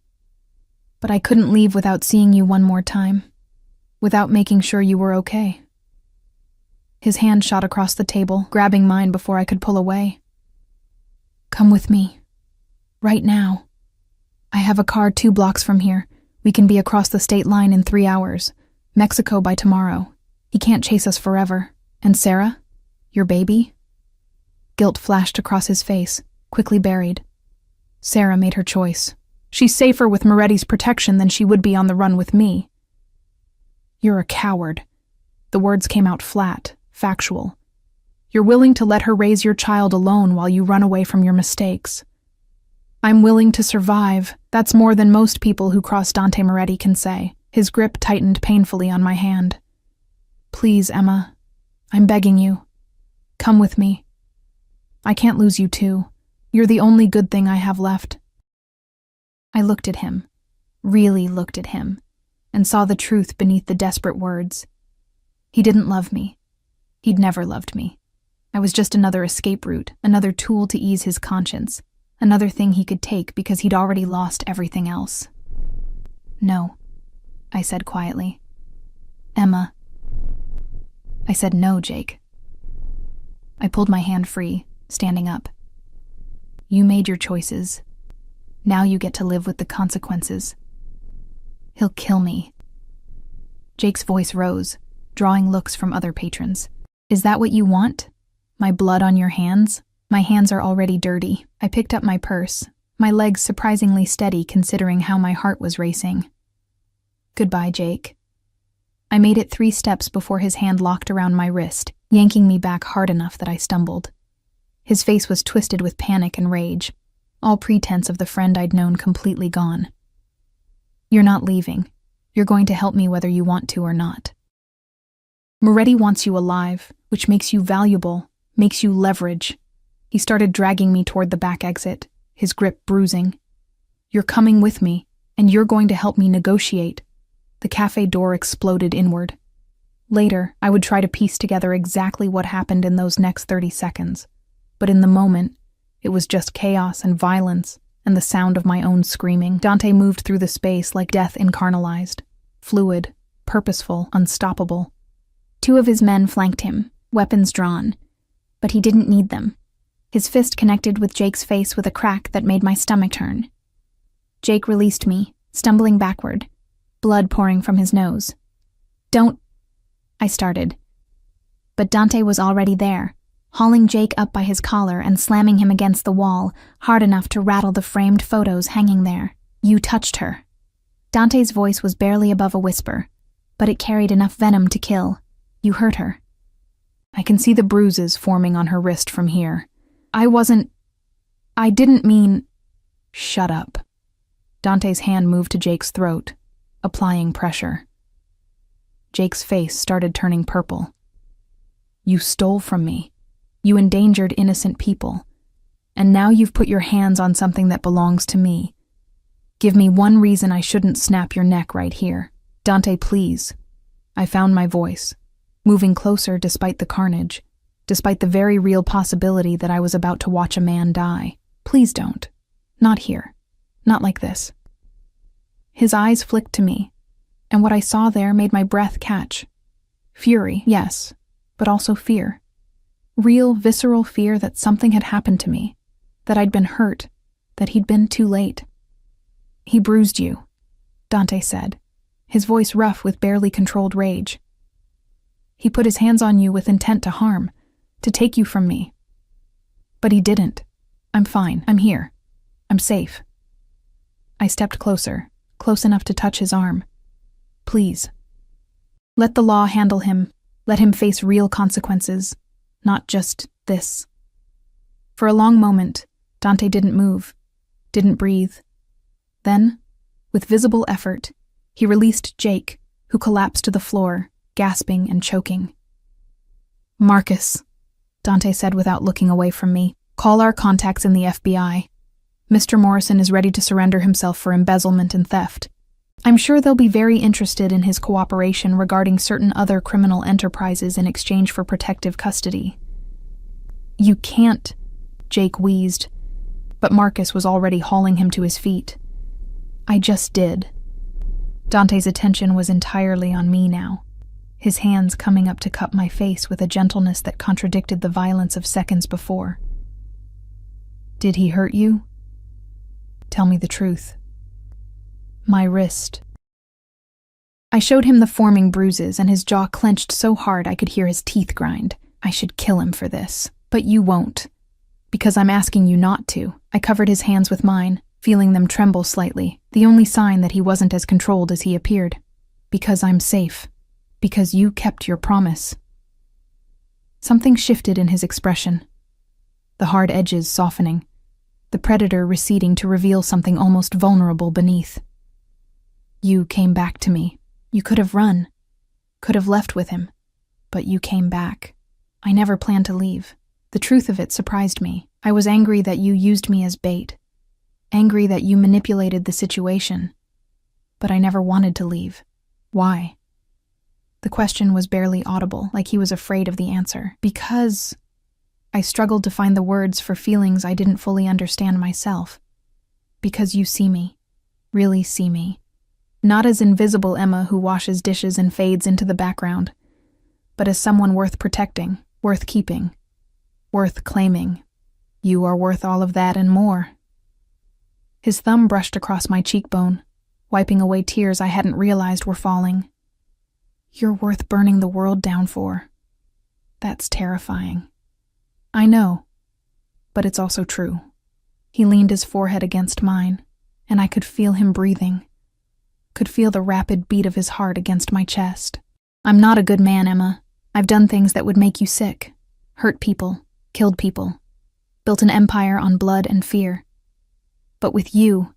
But I couldn't leave without seeing you one more time. Without making sure you were okay. His hand shot across the table, grabbing mine before I could pull away. Come with me. Right now. I have a car 2 blocks from here. We can be across the state line in 3 hours. Mexico by tomorrow. He can't chase us forever. And Sarah? Your baby? Guilt flashed across his face, quickly buried. Sarah made her choice. She's safer with Moretti's protection than she would be on the run with me. You're a coward. The words came out flat, factual. You're willing to let her raise your child alone while you run away from your mistakes. I'm willing to survive. That's more than most people who cross Dante Moretti can say. His grip tightened painfully on my hand. Please, Emma. I'm begging you. Come with me. I can't lose you too. You're the only good thing I have left. I looked at him, really looked at him, and saw the truth beneath the desperate words. He didn't love me. He'd never loved me. I was just another escape route, another tool to ease his conscience, Another thing he could take because he'd already lost everything else. "No," I said quietly. "Emma." I said, "No, Jake." I pulled my hand free, standing up. "You made your choices. Now you get to live with the consequences." "He'll kill me." Jake's voice rose, drawing looks from other patrons. "Is that what you want? My blood on your hands?" My hands are already dirty. I picked up my purse, my legs surprisingly steady considering how my heart was racing. "Goodbye, Jake." I made it 3 steps before his hand locked around my wrist, yanking me back hard enough that I stumbled. His face was twisted with panic and rage, all pretense of the friend I'd known completely gone. "You're not leaving. You're going to help me whether you want to or not. Moretti wants you alive, which makes you valuable, makes you leverage." He started dragging me toward the back exit, his grip bruising. "You're coming with me, and you're going to help me negotiate." The cafe door exploded inward. Later, I would try to piece together exactly what happened in those next 30 seconds. But in the moment, it was just chaos and violence and the sound of my own screaming. Dante moved through the space like death incarnalized, fluid, purposeful, unstoppable. 2 of his men flanked him, weapons drawn, but he didn't need them. His fist connected with Jake's face with a crack that made my stomach turn. Jake released me, stumbling backward, blood pouring from his nose. "Don't," I started. But Dante was already there, hauling Jake up by his collar and slamming him against the wall, hard enough to rattle the framed photos hanging there. "You touched her." Dante's voice was barely above a whisper, but it carried enough venom to kill. "You hurt her." I can see the bruises forming on her wrist from here. I didn't mean." "Shut up." Dante's hand moved to Jake's throat, applying pressure. Jake's face started turning purple. "You stole from me. You endangered innocent people. And now you've put your hands on something that belongs to me. Give me one reason I shouldn't snap your neck right here. Dante, please." I found my voice, moving closer despite the carnage, despite the very real possibility that I was about to watch a man die. "Please don't. Not here. Not like this." His eyes flicked to me, and what I saw there made my breath catch. Fury, yes, but also fear. Real, visceral fear that something had happened to me, that I'd been hurt, that he'd been too late. "He bruised you," Dante said, his voice rough with barely controlled rage. "He put his hands on you with intent to harm, to take you from me. But he didn't. I'm fine. I'm here. I'm safe." I stepped closer, close enough to touch his arm. "Please. Let the law handle him. Let him face real consequences, not just this." For a long moment, Dante didn't move, didn't breathe. Then, with visible effort, he released Jake, who collapsed to the floor, gasping and choking. "Marcus," Dante said without looking away from me, "call our contacts in the FBI. Mr. Morrison is ready to surrender himself for embezzlement and theft. I'm sure they'll be very interested in his cooperation regarding certain other criminal enterprises in exchange for protective custody." "You can't," Jake wheezed, but Marcus was already hauling him to his feet. "I just did." Dante's attention was entirely on me now, his hands coming up to cup my face with a gentleness that contradicted the violence of seconds before. "Did he hurt you? Tell me the truth." "My wrist." I showed him the forming bruises, and his jaw clenched so hard I could hear his teeth grind. I should kill him for this. "But you won't. Because I'm asking you not to." I covered his hands with mine, feeling them tremble slightly, the only sign that he wasn't as controlled as he appeared. "Because I'm safe. Because you kept your promise." Something shifted in his expression, the hard edges softening, the predator receding to reveal something almost vulnerable beneath. "You came back to me. You could have run, could have left with him, but you came back. I never planned to leave. The truth of it surprised me. I was angry that you used me as bait, angry that you manipulated the situation, but I never wanted to leave. Why?" The question was barely audible, like he was afraid of the answer. "Because..." I struggled to find the words for feelings I didn't fully understand myself. Because you see me. Really see me. Not as invisible Emma who washes dishes and fades into the background, but as someone worth protecting, worth keeping, worth claiming. You are worth all of that and more. His thumb brushed across my cheekbone, wiping away tears I hadn't realized were falling. You're worth burning the world down for. That's terrifying. I know, but it's also true. He leaned his forehead against mine, and I could feel him breathing, could feel the rapid beat of his heart against my chest. I'm not a good man, Emma. I've done things that would make you sick, hurt people, killed people, built an empire on blood and fear. But with you,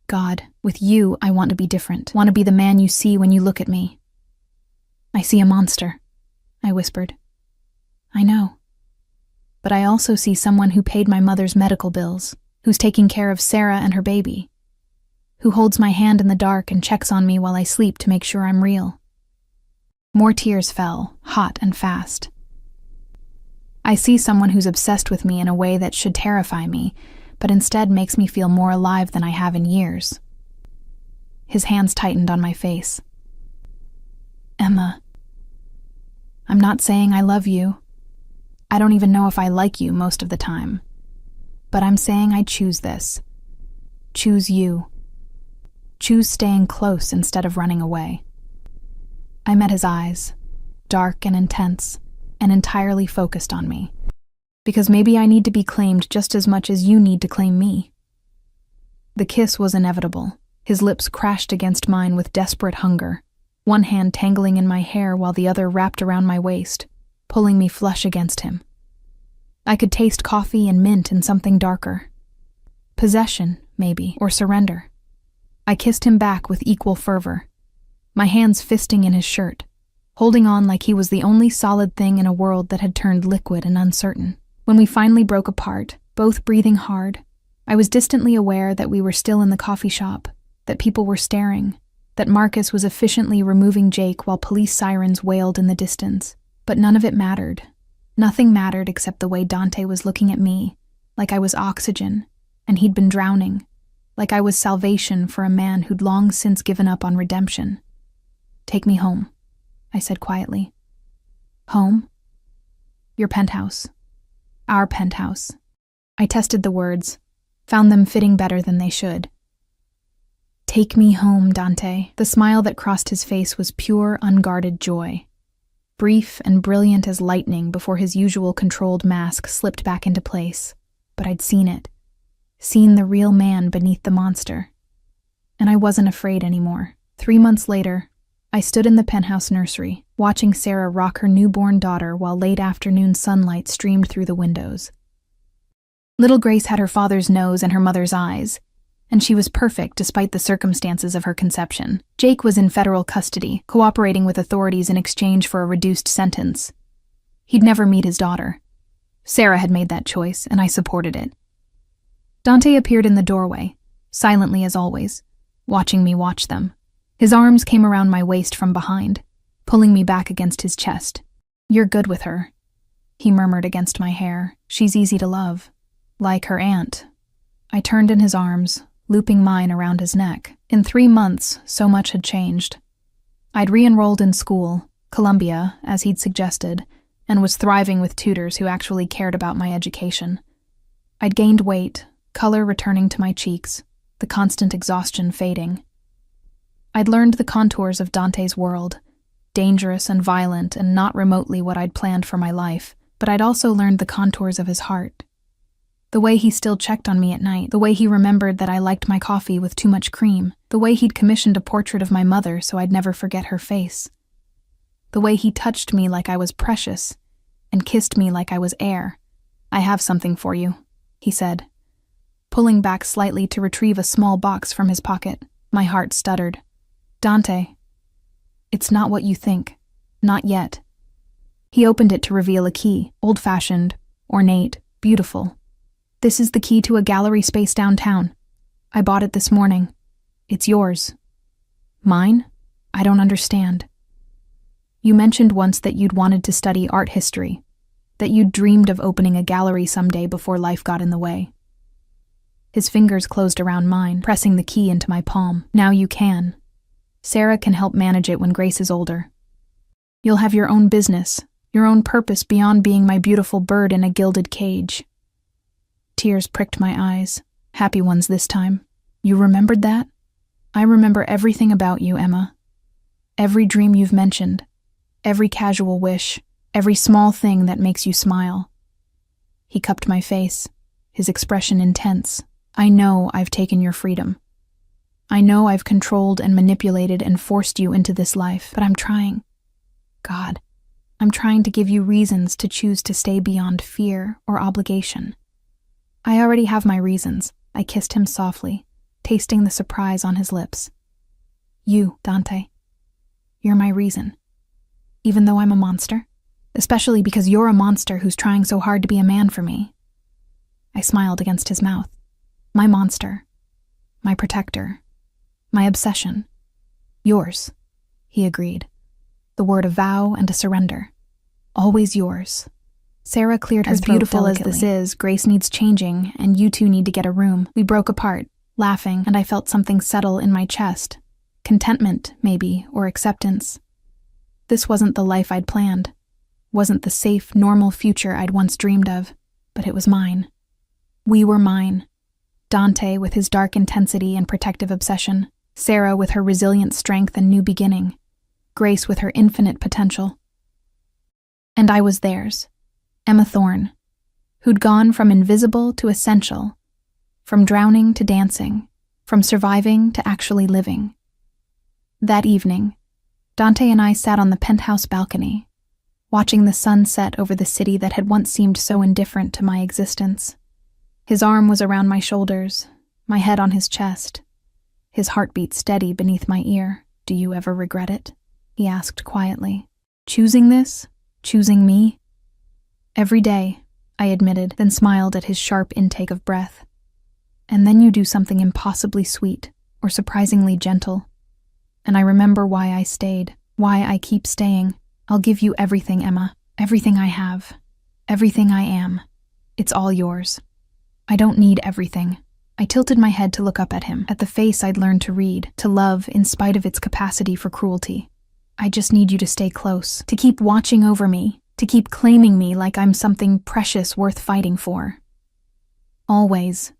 God, with you, I want to be different, want to be the man you see when you look at me. I see a monster, I whispered. I know. But I also see someone who paid my mother's medical bills, who's taking care of Sarah and her baby, who holds my hand in the dark and checks on me while I sleep to make sure I'm real. More tears fell, hot and fast. I see someone who's obsessed with me in a way that should terrify me, but instead makes me feel more alive than I have in years. His hands tightened on my face. Emma, I'm not saying I love you. I don't even know if I like you most of the time. But I'm saying I choose this. Choose you. Choose staying close instead of running away. I met his eyes, dark and intense, and entirely focused on me. Because maybe I need to be claimed just as much as you need to claim me. The kiss was inevitable. His lips crashed against mine with desperate hunger, one hand tangling in my hair while the other wrapped around my waist, pulling me flush against him. I could taste coffee and mint in something darker. Possession, maybe, or surrender. I kissed him back with equal fervor, my hands fisting in his shirt, holding on like he was the only solid thing in a world that had turned liquid and uncertain. When we finally broke apart, both breathing hard, I was distantly aware that we were still in the coffee shop, that people were staring, that Marcus was efficiently removing Jake while police sirens wailed in the distance. But none of it mattered. Nothing mattered except the way Dante was looking at me, like I was oxygen, and he'd been drowning, like I was salvation for a man who'd long since given up on redemption. Take me home, I said quietly. Home? Your penthouse. Our penthouse. I tested the words, found them fitting better than they should. Take me home, Dante. The smile that crossed his face was pure, unguarded joy. Brief and brilliant as lightning before his usual controlled mask slipped back into place. But I'd seen it. Seen the real man beneath the monster. And I wasn't afraid anymore. 3 months later, I stood in the penthouse nursery, watching Sarah rock her newborn daughter while late afternoon sunlight streamed through the windows. Little Grace had her father's nose and her mother's eyes, and she was perfect despite the circumstances of her conception. Jake was in federal custody, cooperating with authorities in exchange for a reduced sentence. He'd never meet his daughter. Sarah had made that choice, and I supported it. Dante appeared in the doorway, silently as always, watching me watch them. His arms came around my waist from behind, pulling me back against his chest. You're good with her, he murmured against my hair. She's easy to love. Like her aunt. I turned in his arms, looping mine around his neck. In 3 months, so much had changed. I'd re-enrolled in school, Columbia, as he'd suggested, and was thriving with tutors who actually cared about my education. I'd gained weight, color returning to my cheeks, the constant exhaustion fading. I'd learned the contours of Dante's world, dangerous and violent and not remotely what I'd planned for my life, but I'd also learned the contours of his heart. The way he still checked on me at night, the way he remembered that I liked my coffee with too much cream, the way he'd commissioned a portrait of my mother so I'd never forget her face, the way he touched me like I was precious and kissed me like I was air. I have something for you, he said, pulling back slightly to retrieve a small box from his pocket. My heart stuttered. Dante, it's not what you think. Not yet. He opened it to reveal a key, old-fashioned, ornate, beautiful. This is the key to a gallery space downtown. I bought it this morning. It's yours. Mine? I don't understand. You mentioned once that you'd wanted to study art history. that you'd dreamed of opening a gallery someday before life got in the way. His fingers closed around mine, pressing the key into my palm. Now you can. Sarah can help manage it when Grace is older. You'll have your own business, your own purpose beyond being my beautiful bird in a gilded cage. Tears pricked my eyes, happy ones this time. You remembered that? I remember everything about you, Emma. Every dream you've mentioned, every casual wish, every small thing that makes you smile. He cupped my face, his expression intense. I know I've taken your freedom. I know I've controlled and manipulated and forced you into this life, but I'm trying. God, I'm trying to give you reasons to choose to stay beyond fear or obligation. I already have my reasons. I kissed him softly, tasting the surprise on his lips. You, Dante. You're my reason. Even though I'm a monster? Especially because you're a monster who's trying so hard to be a man for me. I smiled against his mouth. My monster. My protector. My obsession. Yours, he agreed. The word a vow and a surrender. Always yours. Sarah cleared her throat delicately. As beautiful as this is, Grace needs changing, and you two need to get a room. We broke apart, laughing, and I felt something settle in my chest. Contentment, maybe, or acceptance. This wasn't the life I'd planned. Wasn't the safe, normal future I'd once dreamed of, but it was mine. We were mine. Dante with his dark intensity and protective obsession. Sarah with her resilient strength and new beginning. Grace with her infinite potential. And I was theirs. Emma Thorne, who'd gone from invisible to essential, from drowning to dancing, from surviving to actually living. That evening, Dante and I sat on the penthouse balcony, watching the sun set over the city that had once seemed so indifferent to my existence. His arm was around my shoulders, my head on his chest, his heartbeat steady beneath my ear. Do you ever regret it? He asked quietly. Choosing this? Choosing me? Every day, I admitted, then smiled at his sharp intake of breath. And then you do something impossibly sweet, or surprisingly gentle. And I remember why I stayed, why I keep staying. I'll give you everything, Emma. Everything I have. Everything I am. It's all yours. I don't need everything. I tilted my head to look up at him, at the face I'd learned to read, to love in spite of its capacity for cruelty. I just need you to stay close, to keep watching over me, to keep claiming me like I'm something precious worth fighting for. Always.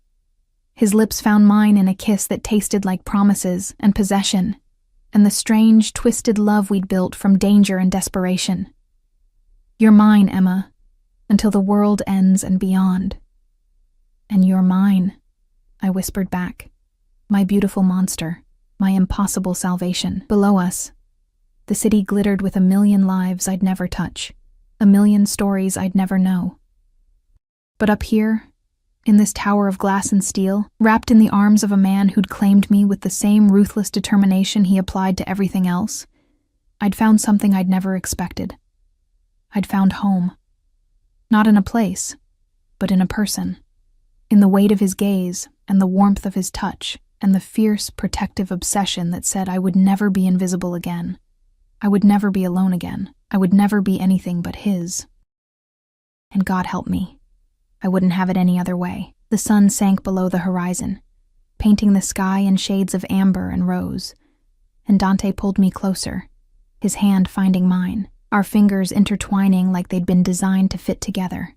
His lips found mine in a kiss that tasted like promises and possession, and the strange, twisted love we'd built from danger and desperation. You're mine, Emma, until the world ends and beyond. And you're mine, I whispered back. My beautiful monster, my impossible salvation. Below us, the city glittered with a million lives I'd never touch, a million stories I'd never know. But up here, in this tower of glass and steel, wrapped in the arms of a man who'd claimed me with the same ruthless determination he applied to everything else, I'd found something I'd never expected. I'd found home. Not in a place, but in a person. In the weight of his gaze, and the warmth of his touch, and the fierce, protective obsession that said I would never be invisible again. I would never be alone again. I would never be anything but his. And God help me. I wouldn't have it any other way. The sun sank below the horizon, painting the sky in shades of amber and rose, and Dante pulled me closer, his hand finding mine, our fingers intertwining like they'd been designed to fit together.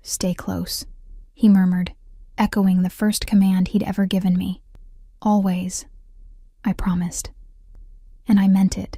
Stay close, he murmured, echoing the first command he'd ever given me. Always, I promised. And I meant it.